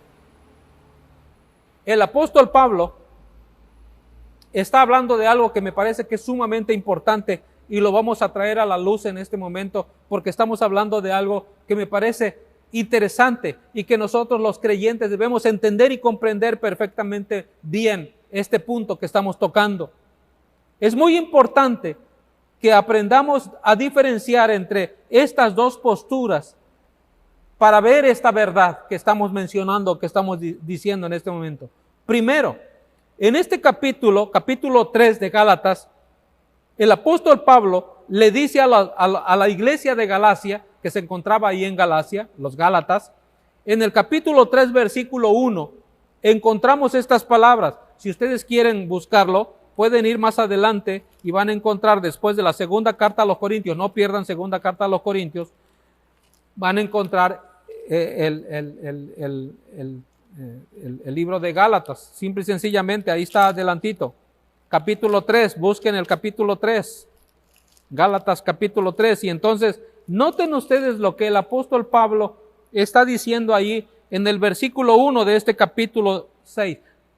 el apóstol Pablo está hablando de algo que me parece que es sumamente importante y lo vamos a traer a la luz en este momento porque estamos hablando de algo que me parece interesante y que nosotros los creyentes debemos entender y comprender perfectamente bien este punto que estamos tocando. Es muy importante que aprendamos a diferenciar entre estas dos posturas para ver esta verdad que estamos mencionando, que estamos diciendo en este momento. Primero, en este capítulo 3 de Gálatas, el apóstol Pablo le dice a la iglesia de Galacia, que se encontraba ahí en Galacia, los Gálatas, en el capítulo 3, versículo 1, encontramos estas palabras. Si ustedes quieren buscarlo, pueden ir más adelante y van a encontrar después de la segunda carta a los Corintios, no pierdan segunda carta a los Corintios, van a encontrar el libro de Gálatas, simple y sencillamente, ahí está adelantito. Capítulo 3, busquen el capítulo 3, Gálatas capítulo 3, y entonces noten ustedes lo que el apóstol Pablo está diciendo ahí en el versículo 1 de este capítulo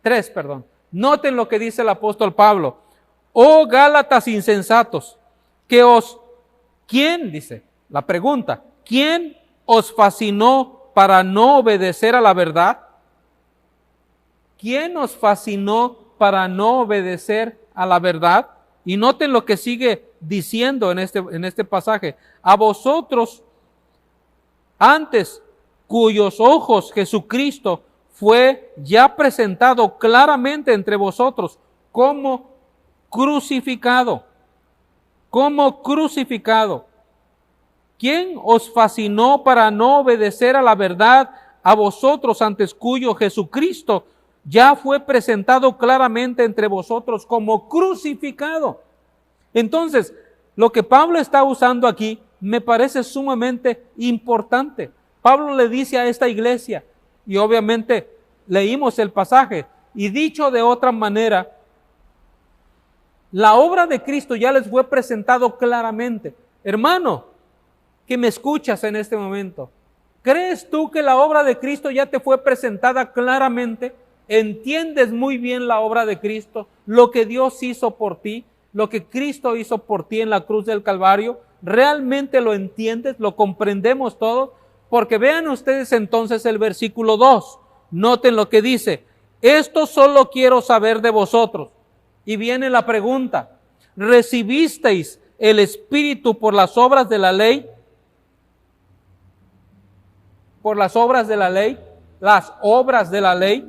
3. Noten lo que dice el apóstol Pablo. Oh Gálatas insensatos, ¿quién? Dice la pregunta, ¿quién os fascinó para no obedecer a la verdad? ¿Quién os fascinó para no obedecer a la verdad? Y noten lo que sigue diciendo en este pasaje. A vosotros, antes cuyos ojos Jesucristo fue ya presentado claramente entre vosotros como crucificado. Como crucificado. ¿Quién os fascinó para no obedecer a la verdad? A vosotros, antes cuyo Jesucristo ya fue presentado claramente entre vosotros como crucificado. Entonces, lo que Pablo está usando aquí me parece sumamente importante. Pablo le dice a esta iglesia, y obviamente leímos el pasaje, y dicho de otra manera, la obra de Cristo ya les fue presentado claramente. Hermano, que me escuchas en este momento, ¿crees tú que la obra de Cristo ya te fue presentada claramente? ¿Entiendes muy bien la obra de Cristo? Lo que Dios hizo por ti, lo que Cristo hizo por ti en la cruz del Calvario, ¿realmente lo entiendes? ¿Lo comprendemos todos? Porque vean ustedes entonces el versículo 2. Noten lo que dice. Esto solo quiero saber de vosotros. Y viene la pregunta. ¿Recibisteis el Espíritu por las obras de la ley? ¿Por las obras de la ley? ¿Las obras de la ley?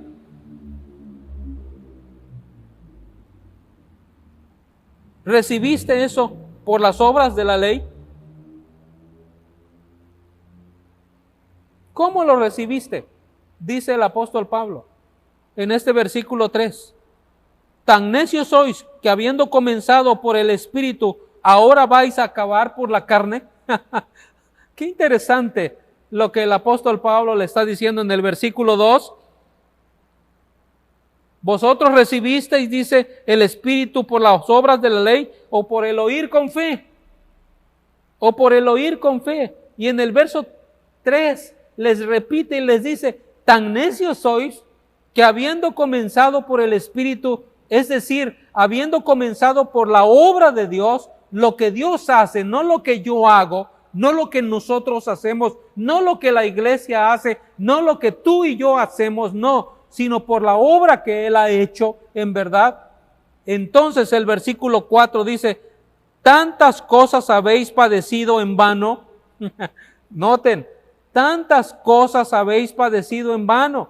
¿Recibiste eso por las obras de la ley? ¿Cómo lo recibiste? Dice el apóstol Pablo en este versículo 3. Tan necios sois que habiendo comenzado por el Espíritu, ahora vais a acabar por la carne. Qué interesante lo que el apóstol Pablo le está diciendo en el versículo 2. Vosotros recibisteis, dice, el Espíritu por las obras de la ley o por el oír con fe. O por el oír con fe. Y en el verso 3 les repite y les dice, tan necios sois que habiendo comenzado por el Espíritu, es decir, habiendo comenzado por la obra de Dios, lo que Dios hace, no lo que yo hago, no lo que nosotros hacemos, no lo que la iglesia hace, no lo que tú y yo hacemos, no, sino por la obra que Él ha hecho en verdad. Entonces el versículo 4 dice, tantas cosas habéis padecido en vano. Noten, tantas cosas habéis padecido en vano.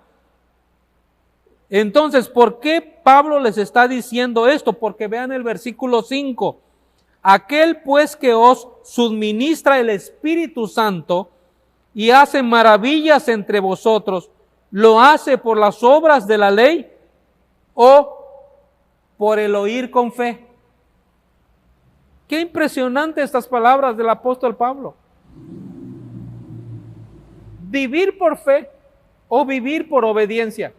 Entonces, ¿por qué Pablo les está diciendo esto? Porque vean el versículo 5. Aquel pues que os suministra el Espíritu Santo y hace maravillas entre vosotros, ¿lo hace por las obras de la ley o por el oír con fe. Qué impresionante estas palabras del apóstol Pablo. Vivir por fe o vivir por obediencia.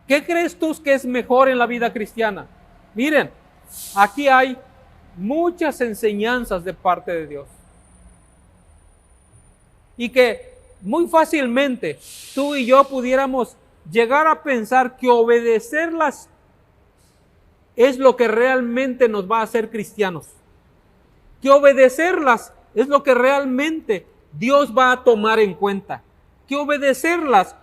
¿Qué crees tú que es mejor en la vida cristiana? Miren, aquí hay muchas enseñanzas de parte de Dios. Y que muy fácilmente tú y yo pudiéramos llegar a pensar que obedecerlas es lo que realmente nos va a hacer cristianos. Que obedecerlas es lo que realmente Dios va a tomar en cuenta. Que obedecerlas.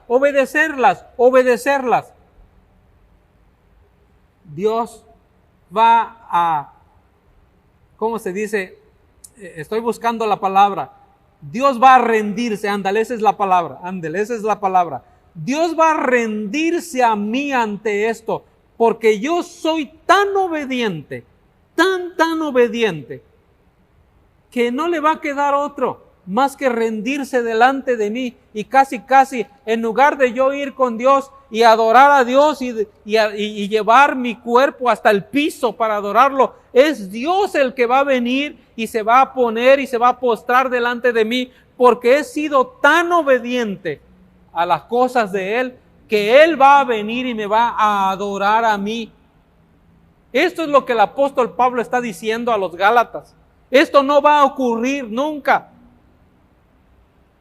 Dios va a, ¿cómo se dice? Estoy buscando la palabra. Dios va a rendirse, ándale, esa es la palabra, Dios va a rendirse a mí ante esto, porque yo soy tan obediente, tan obediente, que no le va a quedar otro más que rendirse delante de mí y casi, en lugar de yo ir con Dios y adorar a Dios y llevar mi cuerpo hasta el piso para adorarlo, es Dios el que va a venir y se va a poner y se va a postrar delante de mí, porque he sido tan obediente a las cosas de Él, que Él va a venir y me va a adorar a mí. Esto es lo que el apóstol Pablo está diciendo a los Gálatas. Esto no va a ocurrir nunca.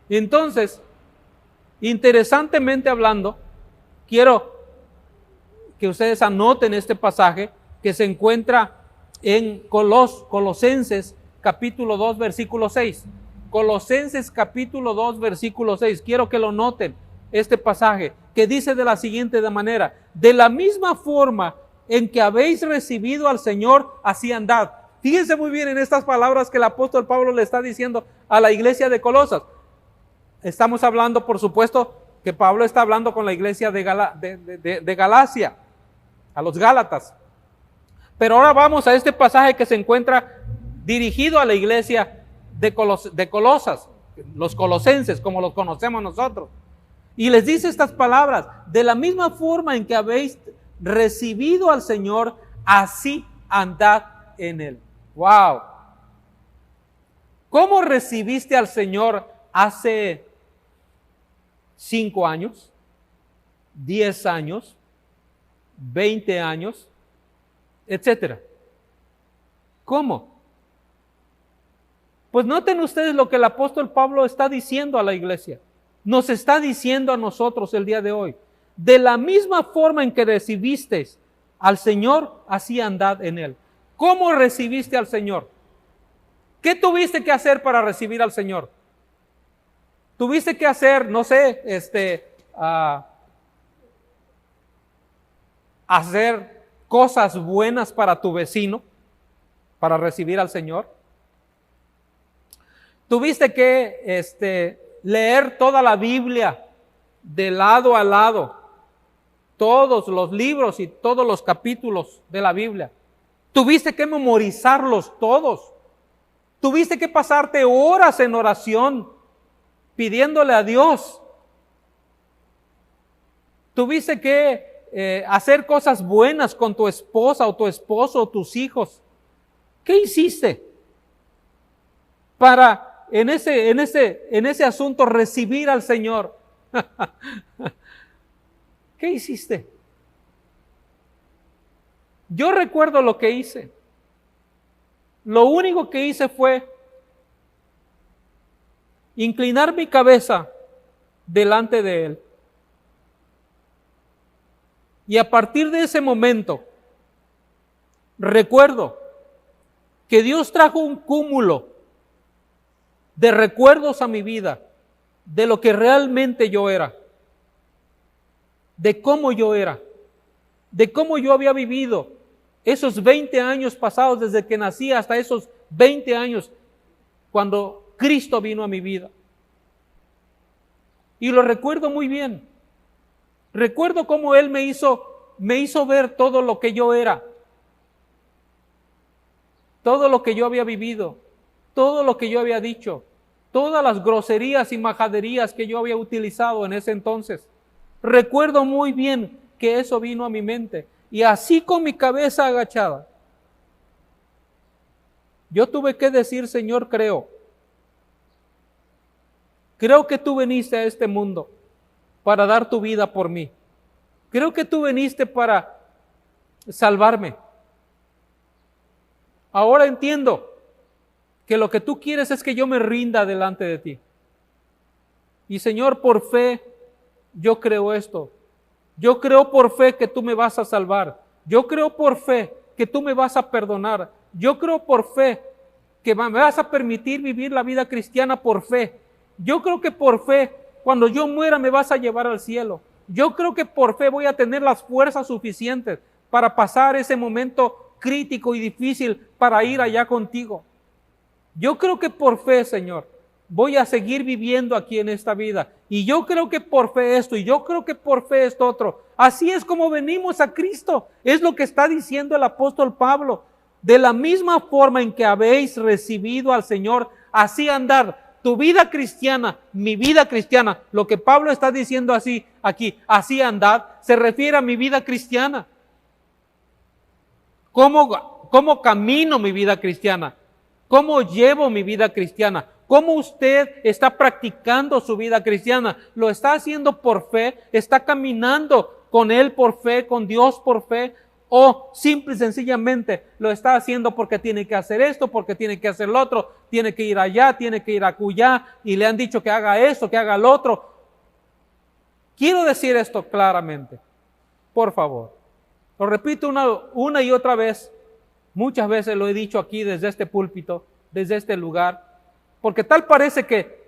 Entonces, interesantemente hablando, quiero que ustedes anoten este pasaje que se encuentra en Colosenses capítulo 2 versículo 6. Colosenses capítulo 2 versículo 6. Quiero que lo noten, este pasaje que dice de la siguiente manera: de la misma forma en que habéis recibido al Señor, así andad. Fíjense muy bien en estas palabras que el apóstol Pablo le está diciendo a la iglesia de Colosas. Estamos hablando, por supuesto, que Pablo está hablando con la iglesia de Galacia, a los Gálatas. Pero ahora vamos a este pasaje que se encuentra dirigido a la iglesia de Colosas, los colosenses, como los conocemos nosotros. Y les dice estas palabras: de la misma forma en que habéis recibido al Señor, así andad en Él. ¡Wow! ¿Cómo recibiste al Señor hace 5 años, 10 años, 20 años, etcétera? ¿Cómo? Pues noten ustedes lo que el apóstol Pablo está diciendo a la iglesia. Nos está diciendo a nosotros el día de hoy: de la misma forma en que recibisteis al Señor, así andad en Él. ¿Cómo recibiste al Señor? ¿Qué tuviste que hacer para recibir al Señor? ¿Tuviste que hacer, no sé, hacer cosas buenas para tu vecino para recibir al Señor? ¿Tuviste que leer toda la Biblia de lado a lado, todos los libros y todos los capítulos de la Biblia? ¿Tuviste que memorizarlos todos? ¿Tuviste que pasarte horas en oración pidiéndole a Dios? ¿Tuviste que hacer cosas buenas con tu esposa o tu esposo o tus hijos? ¿Qué hiciste para en ese asunto recibir al Señor? ¿Qué hiciste? Yo recuerdo lo que hice. Lo único que hice fue inclinar mi cabeza delante de Él. Y a partir de ese momento, recuerdo que Dios trajo un cúmulo de recuerdos a mi vida, de lo que realmente yo era, de cómo yo era, de cómo yo había vivido esos 20 años pasados desde que nací hasta esos 20 años cuando Cristo vino a mi vida. Y lo recuerdo muy bien. Recuerdo cómo Él me hizo ver todo lo que yo era, todo lo que yo había vivido, todo lo que yo había dicho, todas las groserías y majaderías que yo había utilizado en ese entonces. Recuerdo muy bien que eso vino a mi mente. Y así con mi cabeza agachada, yo tuve que decir, Señor, creo que tú viniste a este mundo para dar tu vida por mí. Creo que tú viniste para salvarme. Ahora entiendo que lo que tú quieres es que yo me rinda delante de ti. Y Señor, por fe, yo creo esto. Yo creo por fe que tú me vas a salvar. Yo creo por fe que tú me vas a perdonar. Yo creo por fe que me vas a permitir vivir la vida cristiana por fe. Yo creo que por fe, cuando yo muera, me vas a llevar al cielo. Yo creo que por fe voy a tener las fuerzas suficientes para pasar ese momento crítico y difícil para ir allá contigo. Yo creo que por fe, Señor, voy a seguir viviendo aquí en esta vida. Y yo creo que por fe esto, y yo creo que por fe esto otro. Así es como venimos a Cristo. Es lo que está diciendo el apóstol Pablo. De la misma forma en que habéis recibido al Señor, así andar. Tu vida cristiana, mi vida cristiana, lo que Pablo está diciendo así aquí, así andad, se refiere a mi vida cristiana. ¿Cómo camino mi vida cristiana? ¿Cómo llevo mi vida cristiana? ¿Cómo usted está practicando su vida cristiana? ¿Lo está haciendo por fe? ¿Está caminando con Él por fe, con Dios por fe? ¿O simple y sencillamente lo está haciendo porque tiene que hacer esto, porque tiene que hacer lo otro, tiene que ir allá, tiene que ir acullá, y le han dicho que haga esto, que haga lo otro? Quiero decir esto claramente, por favor. Lo repito una y otra vez. Muchas veces lo he dicho aquí desde este púlpito, desde este lugar, porque tal parece que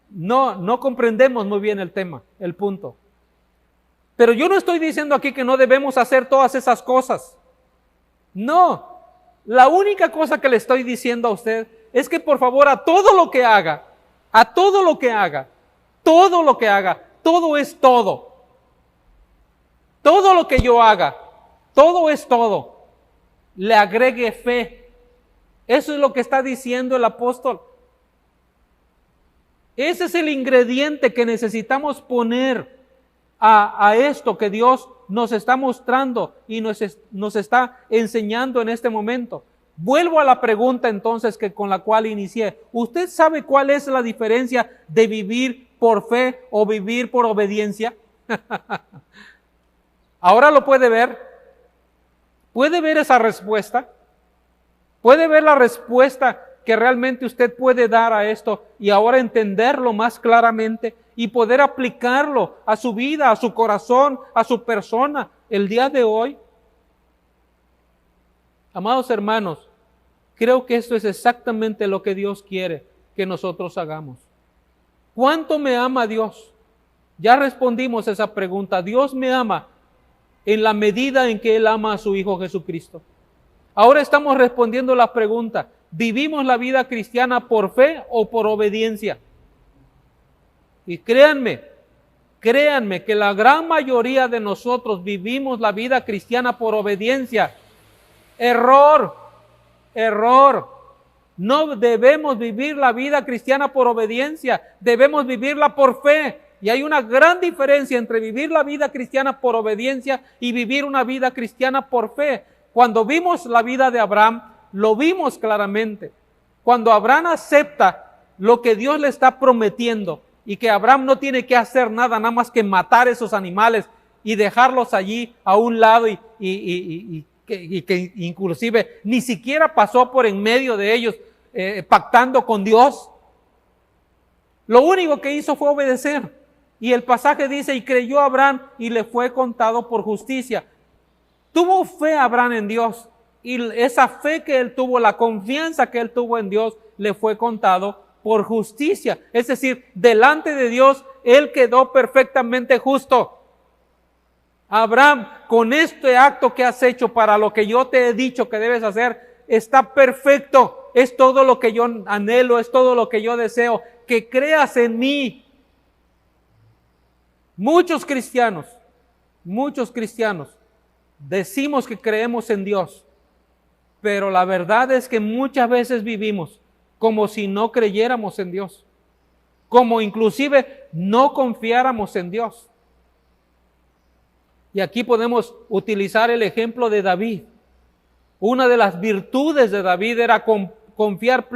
no comprendemos muy bien el tema, el punto. Pero yo no estoy diciendo aquí que no debemos hacer todas esas cosas. No, la única cosa que le estoy diciendo a usted es que por favor a todo lo que haga, todo es todo. Todo lo que yo haga, todo es todo. Le agregue fe. Eso es lo que está diciendo el apóstol. Ese es el ingrediente que necesitamos poner a esto que Dios nos está mostrando y nos está enseñando en este momento. Vuelvo a la pregunta entonces con la cual inicié. ¿Usted sabe cuál es la diferencia de vivir por fe o vivir por obediencia? Ahora lo puede ver. ¿Puede ver esa respuesta? ¿Puede ver la respuesta que realmente usted puede dar a esto y ahora entenderlo más claramente y poder aplicarlo a su vida, a su corazón, a su persona el día de hoy? Amados hermanos, creo que esto es exactamente lo que Dios quiere que nosotros hagamos. ¿Cuánto me ama Dios? Ya respondimos esa pregunta. Dios me ama en la medida en que Él ama a su Hijo Jesucristo. Ahora estamos respondiendo la pregunta: ¿vivimos la vida cristiana por fe o por obediencia? Y créanme que la gran mayoría de nosotros vivimos la vida cristiana por obediencia. Error. No debemos vivir la vida cristiana por obediencia, debemos vivirla por fe. Y hay una gran diferencia entre vivir la vida cristiana por obediencia y vivir una vida cristiana por fe. Cuando vimos la vida de Abraham, lo vimos claramente. Cuando Abraham acepta lo que Dios le está prometiendo y que Abraham no tiene que hacer nada más que matar esos animales y dejarlos allí a un lado y que inclusive ni siquiera pasó por en medio de ellos pactando con Dios. Lo único que hizo fue obedecer. Y el pasaje dice: y creyó Abraham y le fue contado por justicia. Tuvo fe Abraham en Dios, y esa fe que él tuvo, la confianza que él tuvo en Dios, le fue contado por justicia. Es decir, delante de Dios, él quedó perfectamente justo. Abraham, con este acto que has hecho para lo que yo te he dicho que debes hacer, está perfecto. Es todo lo que yo anhelo, es todo lo que yo deseo, que creas en mí. Muchos cristianos decimos que creemos en Dios, pero la verdad es que muchas veces vivimos como si no creyéramos en Dios, como inclusive no confiáramos en Dios. Y aquí podemos utilizar el ejemplo de David. Una de las virtudes de David era confiar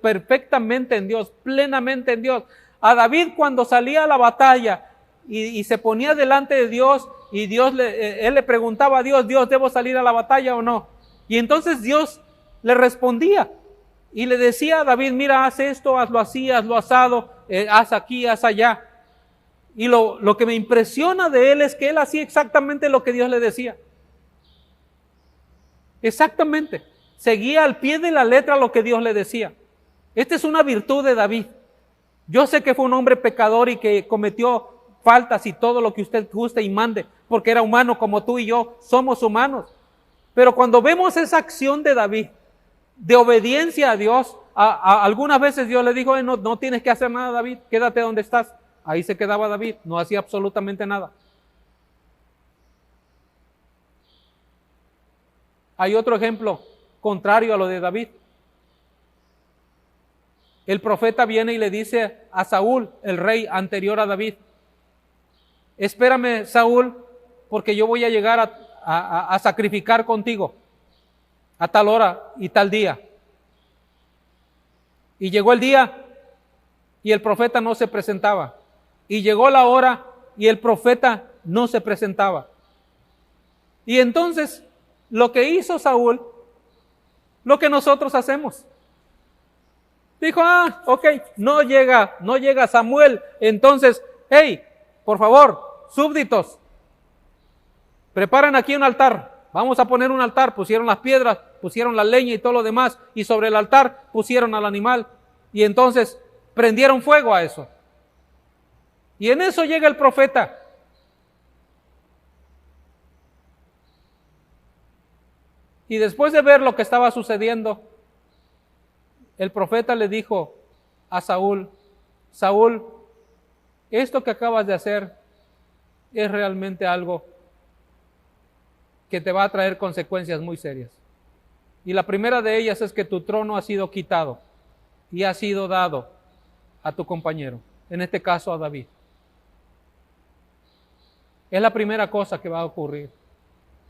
perfectamente en Dios, plenamente en Dios. A David, cuando salía a la batalla y se ponía delante de Dios, y él le preguntaba a Dios, Dios, ¿debo salir a la batalla o no? Y entonces Dios le respondía y le decía a David, mira, haz esto, hazlo así, hazlo asado, haz aquí, haz allá. Y lo que me impresiona de él es que él hacía exactamente lo que Dios le decía. Exactamente. Seguía al pie de la letra lo que Dios le decía. Esta es una virtud de David. Yo sé que fue un hombre pecador y que cometió faltas y todo lo que usted guste y mande, porque era humano como tú y yo, somos humanos. Pero cuando vemos esa acción de David, de obediencia a Dios, algunas veces Dios le dijo, no tienes que hacer nada, David, quédate donde estás. Ahí se quedaba David, no hacía absolutamente nada. Hay otro ejemplo contrario a lo de David. El profeta viene y le dice a Saúl, el rey anterior a David, espérame, Saúl, porque yo voy a llegar a sacrificar contigo a tal hora y tal día. Y llegó el día y el profeta no se presentaba. Y llegó la hora y el profeta no se presentaba. Y entonces lo que hizo Saúl, lo que nosotros hacemos. Dijo, ok, no llega Samuel. Entonces, hey, por favor, súbditos, preparan aquí un altar. Vamos a poner un altar. Pusieron las piedras, pusieron la leña y todo lo demás. Y sobre el altar pusieron al animal. Y entonces prendieron fuego a eso. Y en eso llega el profeta. Y después de ver lo que estaba sucediendo, el profeta le dijo a Saúl, Saúl, esto que acabas de hacer es realmente algo que te va a traer consecuencias muy serias. Y la primera de ellas es que tu trono ha sido quitado y ha sido dado a tu compañero, en este caso a David. Es la primera cosa que va a ocurrir.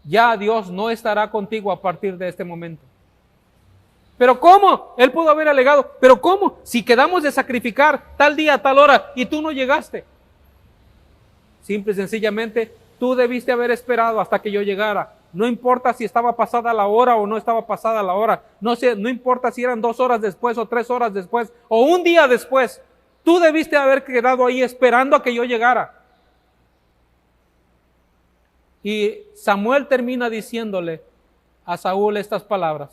Ya Dios no estará contigo a partir de este momento. ¿Pero cómo? Él pudo haber alegado, ¿pero cómo? Si quedamos de sacrificar tal día, tal hora y tú no llegaste. Simple y sencillamente, tú debiste haber esperado hasta que yo llegara. No importa si estaba pasada la hora o no estaba pasada la hora. No importa si eran 2 horas después o 3 horas después o un día después. Tú debiste haber quedado ahí esperando a que yo llegara. Y Samuel termina diciéndole a Saúl estas palabras: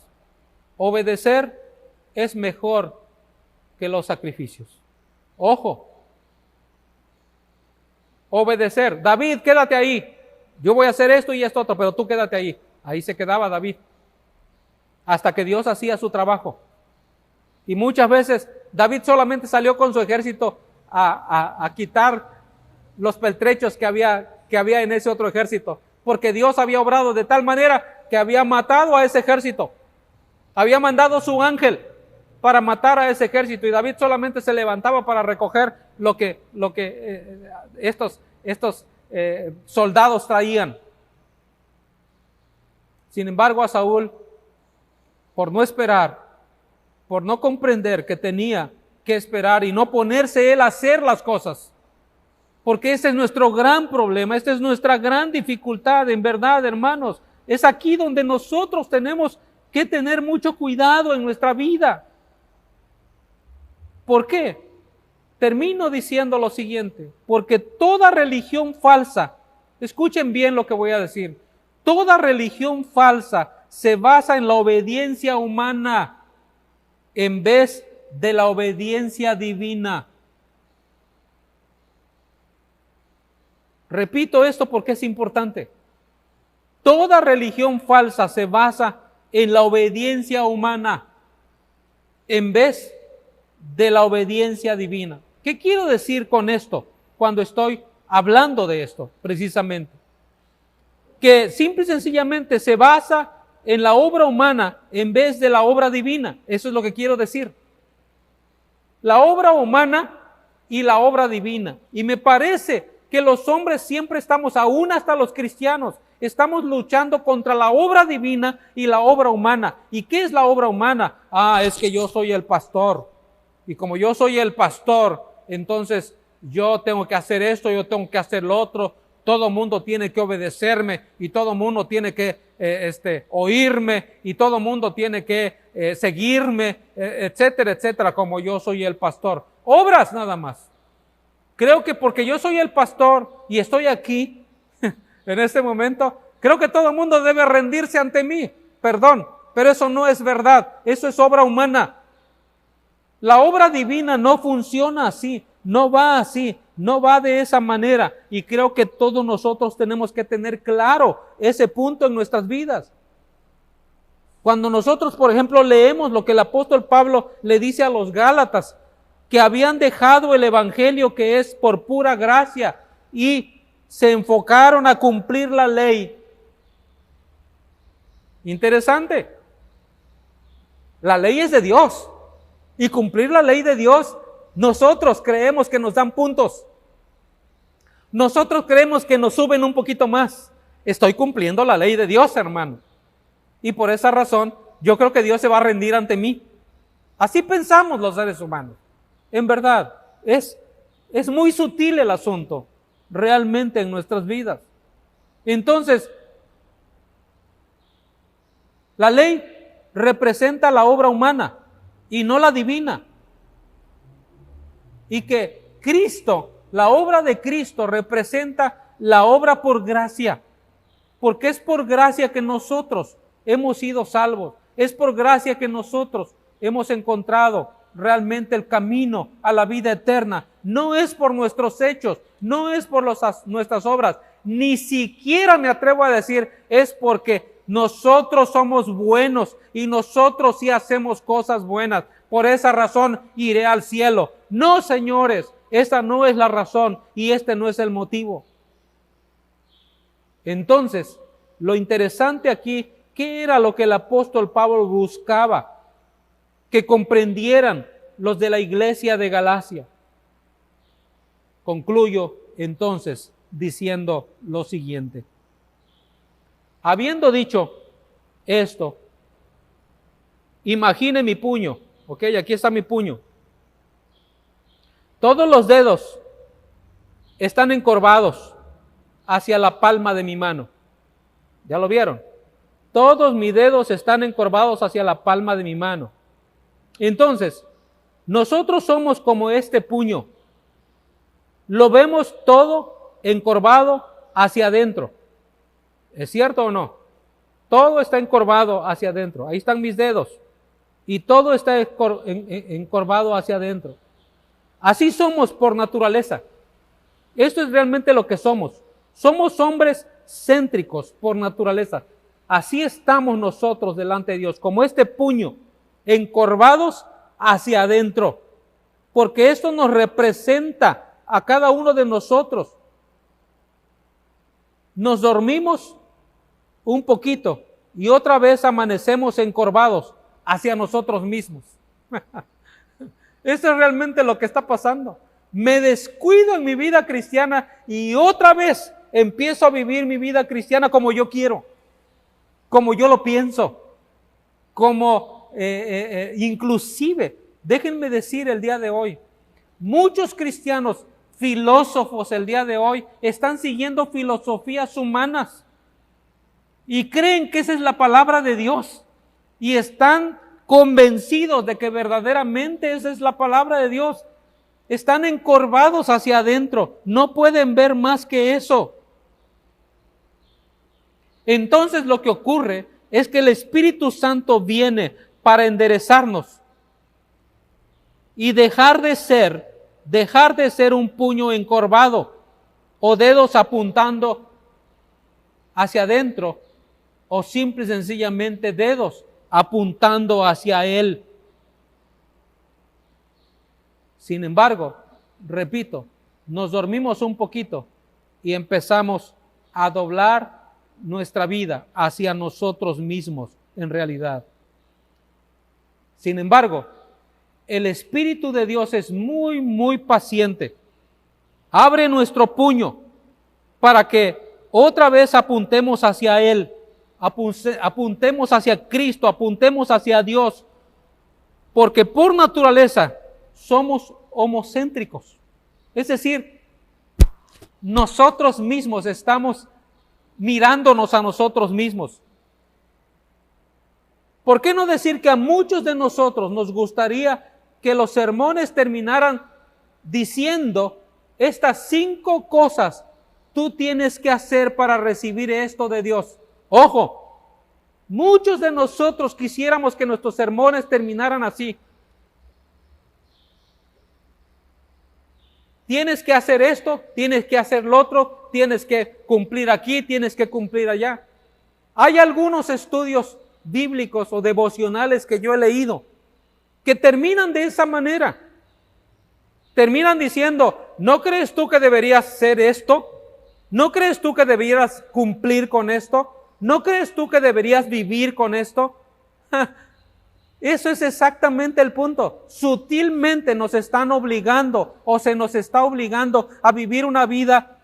obedecer es mejor que los sacrificios. Ojo, obedecer. David, quédate ahí. Yo voy a hacer esto y esto otro, pero tú quédate ahí. Ahí se quedaba David, hasta que Dios hacía su trabajo. Y muchas veces David solamente salió con su ejército a quitar los peltrechos que había en ese otro ejército, porque Dios había obrado de tal manera que había matado a ese ejército. Había mandado su ángel para matar a ese ejército, y David solamente se levantaba para recoger lo que estos soldados traían. Sin embargo, a Saúl, por no esperar, por no comprender que tenía que esperar y no ponerse él a hacer las cosas, porque ese es nuestro gran problema, esta es nuestra gran dificultad, en verdad, hermanos. Es aquí donde nosotros tenemos que tener mucho cuidado en nuestra vida. ¿Por qué? Termino diciendo lo siguiente: porque toda religión falsa, escuchen bien lo que voy a decir, toda religión falsa se basa en la obediencia humana en vez de la obediencia divina. Repito esto porque es importante. Toda religión falsa se basa en la obediencia humana en vez de la obediencia divina. ¿Qué quiero decir con esto cuando estoy hablando de esto precisamente? Que simple y sencillamente se basa en la obra humana en vez de la obra divina. Eso es lo que quiero decir. La obra humana y la obra divina. Y me parece que los hombres siempre estamos, aún hasta los cristianos, estamos luchando contra la obra divina y la obra humana. ¿Y qué es la obra humana? Es que yo soy el pastor. Y como yo soy el pastor, entonces yo tengo que hacer esto, yo tengo que hacer lo otro. Todo mundo tiene que obedecerme y todo mundo tiene que oírme y todo mundo tiene que seguirme, etcétera, etcétera, como yo soy el pastor. Obras nada más. Creo que porque yo soy el pastor y estoy aquí en este momento, creo que todo el mundo debe rendirse ante mí. Perdón, pero eso no es verdad. Eso es obra humana. La obra divina no funciona así, no va así, no va de esa manera. Y creo que todos nosotros tenemos que tener claro ese punto en nuestras vidas. Cuando nosotros, por ejemplo, leemos lo que el apóstol Pablo le dice a los Gálatas, que habían dejado el evangelio que es por pura gracia y se enfocaron a cumplir la ley. Interesante. La ley es de Dios. Y cumplir la ley de Dios, nosotros creemos que nos dan puntos. Nosotros creemos que nos suben un poquito más. Estoy cumpliendo la ley de Dios, hermano. Y por esa razón, yo creo que Dios se va a rendir ante mí. Así pensamos los seres humanos. En verdad, es muy sutil el asunto, realmente en nuestras vidas. Entonces, la ley representa la obra humana y no la divina. Y que Cristo, la obra de Cristo representa la obra por gracia. Porque es por gracia que nosotros hemos sido salvos. Es por gracia que nosotros hemos encontrado realmente el camino a la vida eterna. No es por nuestros hechos, no es por nuestras obras. Ni siquiera me atrevo a decir es porque nosotros somos buenos y nosotros sí hacemos cosas buenas. Por esa razón iré al cielo. No, señores, esa no es la razón y este no es el motivo. Entonces, lo interesante aquí, ¿qué era lo que el apóstol Pablo buscaba? Que comprendieran los de la iglesia de Galacia. Concluyo entonces diciendo lo siguiente. Habiendo dicho esto, imagine mi puño, ok, aquí está mi puño. Todos los dedos están encorvados hacia la palma de mi mano. ¿Ya lo vieron? Todos mis dedos están encorvados hacia la palma de mi mano. Entonces, nosotros somos como este puño. Lo vemos todo encorvado hacia adentro. ¿Es cierto o no? Todo está encorvado hacia adentro. Ahí están mis dedos. Y todo está encorvado hacia adentro. Así somos por naturaleza. Esto es realmente lo que somos. Somos hombres céntricos por naturaleza. Así estamos nosotros delante de Dios, como este puño, encorvados hacia adentro. Porque esto nos representa a cada uno de nosotros. Nos dormimos un poquito y otra vez amanecemos encorvados hacia nosotros mismos. Eso es realmente lo que está pasando. Me descuido en mi vida cristiana y otra vez empiezo a vivir mi vida cristiana como yo quiero, como yo lo pienso, como inclusive, déjenme decir el día de hoy, muchos cristianos filósofos el día de hoy están siguiendo filosofías humanas y creen que esa es la palabra de Dios y están convencidos de que verdaderamente esa es la palabra de Dios. Están encorvados hacia adentro, no pueden ver más que eso. Entonces lo que ocurre es que el Espíritu Santo viene para enderezarnos y dejar de ser un puño encorvado o dedos apuntando hacia adentro o simple y sencillamente dedos apuntando hacia Él. Sin embargo, repito, nos dormimos un poquito y empezamos a doblar nuestra vida hacia nosotros mismos en realidad. Sin embargo, el Espíritu de Dios es muy, muy paciente Abre nuestro puño para que otra vez apuntemos hacia Él, apuntemos hacia Cristo, apuntemos hacia Dios, porque por naturaleza somos homocéntricos. Es decir, nosotros mismos estamos mirándonos a nosotros mismos. ¿Por qué no decir que a muchos de nosotros nos gustaría que los sermones terminaran diciendo estas 5 cosas tú tienes que hacer para recibir esto de Dios? Ojo, muchos de nosotros quisiéramos que nuestros sermones terminaran así. Tienes que hacer esto, tienes que hacer lo otro, tienes que cumplir aquí, tienes que cumplir allá. Hay algunos estudios bíblicos o devocionales que yo he leído que terminan de esa manera. Terminan diciendo, ¿no crees tú que deberías hacer esto? ¿No crees tú que deberías cumplir con esto? ¿No crees tú que deberías vivir con esto? Eso es exactamente el punto. Sutilmente nos están obligando o se nos está obligando a vivir una vida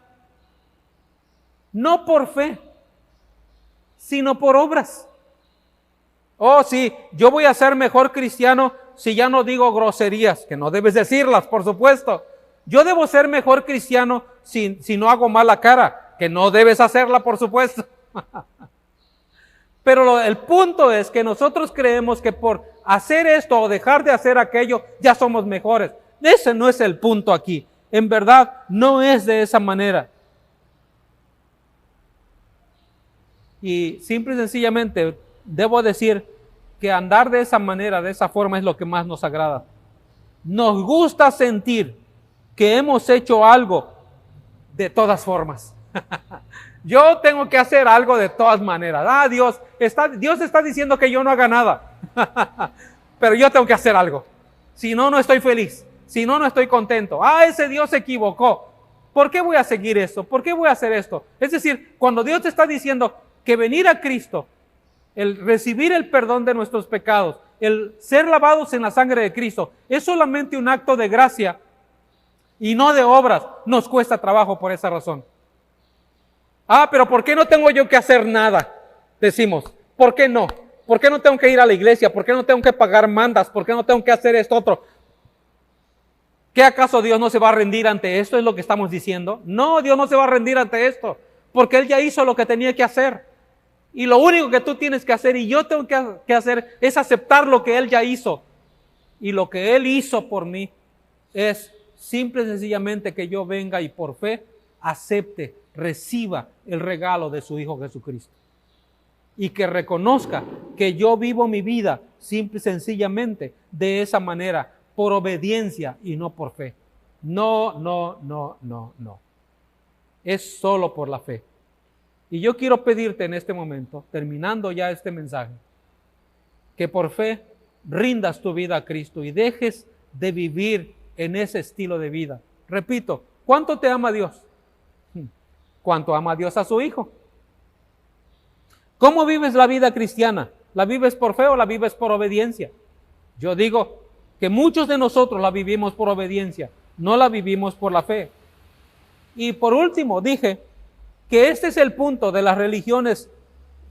no por fe, sino por obras. Oh, sí, yo voy a ser mejor cristiano si ya no digo groserías, que no debes decirlas, por supuesto. Yo debo ser mejor cristiano si no hago mala cara, que no debes hacerla, por supuesto. Pero el punto es que nosotros creemos que por hacer esto o dejar de hacer aquello, ya somos mejores. Ese no es el punto aquí. En verdad, no es de esa manera. Y simple y sencillamente, debo decir que andar de esa manera, de esa forma, es lo que más nos agrada. Nos gusta sentir que hemos hecho algo de todas formas. Yo tengo que hacer algo de todas maneras. Dios está diciendo que yo no haga nada. Pero yo tengo que hacer algo. Si no, no estoy feliz. Si no, no estoy contento. Ese Dios se equivocó. ¿Por qué voy a seguir esto? ¿Por qué voy a hacer esto? Es decir, cuando Dios te está diciendo que venir a Cristo, el recibir el perdón de nuestros pecados, el ser lavados en la sangre de Cristo, es solamente un acto de gracia y no de obras. Nos cuesta trabajo por esa razón. Pero ¿por qué no tengo yo que hacer nada? Decimos, ¿por qué no? ¿Por qué no tengo que ir a la iglesia? ¿Por qué no tengo que pagar mandas? ¿Por qué no tengo que hacer esto otro? ¿Qué acaso Dios no se va a rendir ante esto? Es lo que estamos diciendo. No, Dios no se va a rendir ante esto, porque Él ya hizo lo que tenía que hacer. Y lo único que tú tienes que hacer y yo tengo que hacer es aceptar lo que Él ya hizo. Y lo que Él hizo por mí es simple y sencillamente que yo venga y por fe acepte, reciba el regalo de su Hijo Jesucristo. Y que reconozca que yo vivo mi vida simple y sencillamente de esa manera, por obediencia y no por fe. No. Es solo por la fe. Y yo quiero pedirte en este momento, terminando ya este mensaje, que por fe rindas tu vida a Cristo y dejes de vivir en ese estilo de vida. Repito, ¿cuánto te ama Dios? ¿Cuánto ama Dios a su Hijo? ¿Cómo vives la vida cristiana? ¿La vives por fe o la vives por obediencia? Yo digo que muchos de nosotros la vivimos por obediencia, no la vivimos por la fe. Y por último, dije que este es el punto de las religiones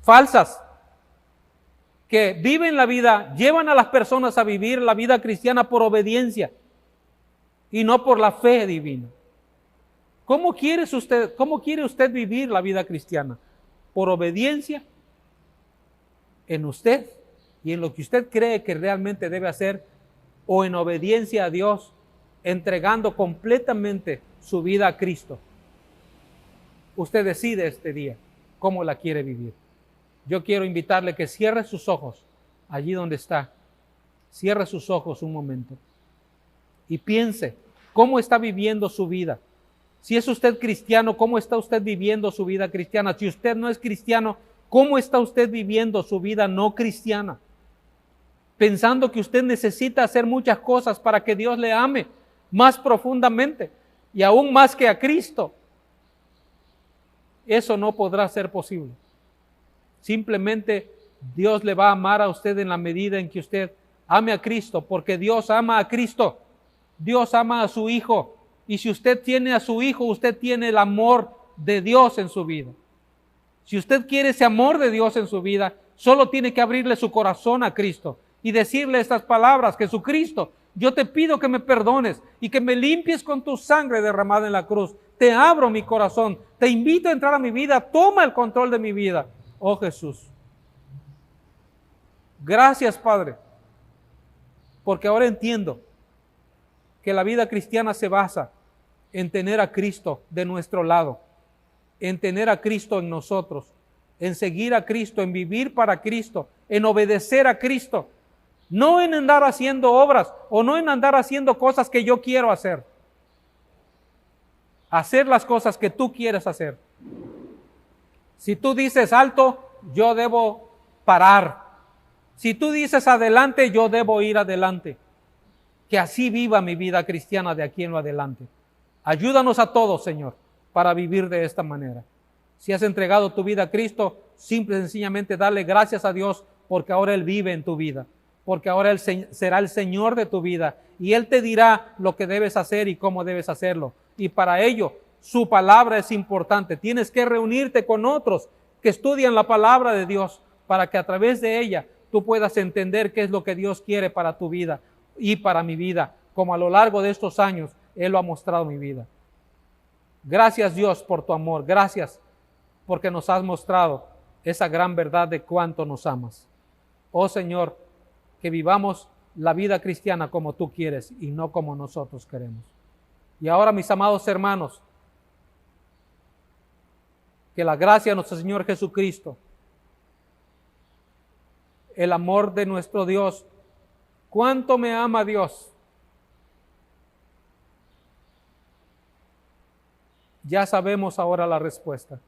falsas, que viven la vida, llevan a las personas a vivir la vida cristiana por obediencia y no por la fe divina. ¿Cómo quiere usted vivir la vida cristiana? ¿Por obediencia en usted y en lo que usted cree que realmente debe hacer, o en obediencia a Dios, entregando completamente su vida a Cristo? Usted decide este día cómo la quiere vivir. Yo quiero invitarle que cierre sus ojos allí donde está. Cierre sus ojos un momento y piense cómo está viviendo su vida. Si es usted cristiano, ¿cómo está usted viviendo su vida cristiana? Si usted no es cristiano, ¿cómo está usted viviendo su vida no cristiana? Pensando que usted necesita hacer muchas cosas para que Dios le ame más profundamente y aún más que a Cristo. Eso no podrá ser posible. Simplemente Dios le va a amar a usted en la medida en que usted ame a Cristo, porque Dios ama a Cristo. Dios ama a su Hijo Y si usted tiene a su hijo, usted tiene el amor de Dios en su vida. Si usted quiere ese amor de Dios en su vida, solo tiene que abrirle su corazón a Cristo y decirle estas palabras: Jesucristo, yo te pido que me perdones y que me limpies con tu sangre derramada en la cruz. Te abro mi corazón, te invito a entrar a mi vida, toma el control de mi vida. Oh Jesús. Gracias, Padre, porque ahora entiendo que la vida cristiana se basa en tener a Cristo de nuestro lado, en tener a Cristo en nosotros, en seguir a Cristo, en vivir para Cristo, en obedecer a Cristo, no en andar haciendo obras o no en andar haciendo cosas que yo quiero hacer. Hacer las cosas que tú quieres hacer. Si tú dices alto, yo debo parar. Si tú dices adelante, yo debo ir adelante. Que así viva mi vida cristiana de aquí en lo adelante. Ayúdanos a todos, Señor, para vivir de esta manera. Si has entregado tu vida a Cristo, simple y sencillamente dale gracias a Dios porque ahora Él vive en tu vida. Porque ahora Él será el Señor de tu vida y Él te dirá lo que debes hacer y cómo debes hacerlo. Y para ello, su palabra es importante. Tienes que reunirte con otros que estudian la palabra de Dios para que a través de ella tú puedas entender qué es lo que Dios quiere para tu vida y para mi vida, como a lo largo de estos años Él lo ha mostrado en mi vida. Gracias, Dios, por tu amor. Gracias porque nos has mostrado esa gran verdad de cuánto nos amas. Oh Señor, que vivamos la vida cristiana como tú quieres y no como nosotros queremos. Y ahora, mis amados hermanos, que la gracia de nuestro Señor Jesucristo, el amor de nuestro Dios, cuánto me ama Dios. Ya sabemos ahora la respuesta.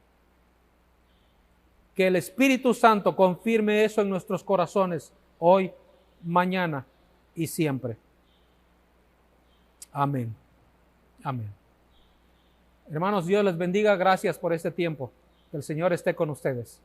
Que el Espíritu Santo confirme eso en nuestros corazones hoy, mañana y siempre. Amén. Amén. Hermanos, Dios les bendiga. Gracias por este tiempo. Que el Señor esté con ustedes.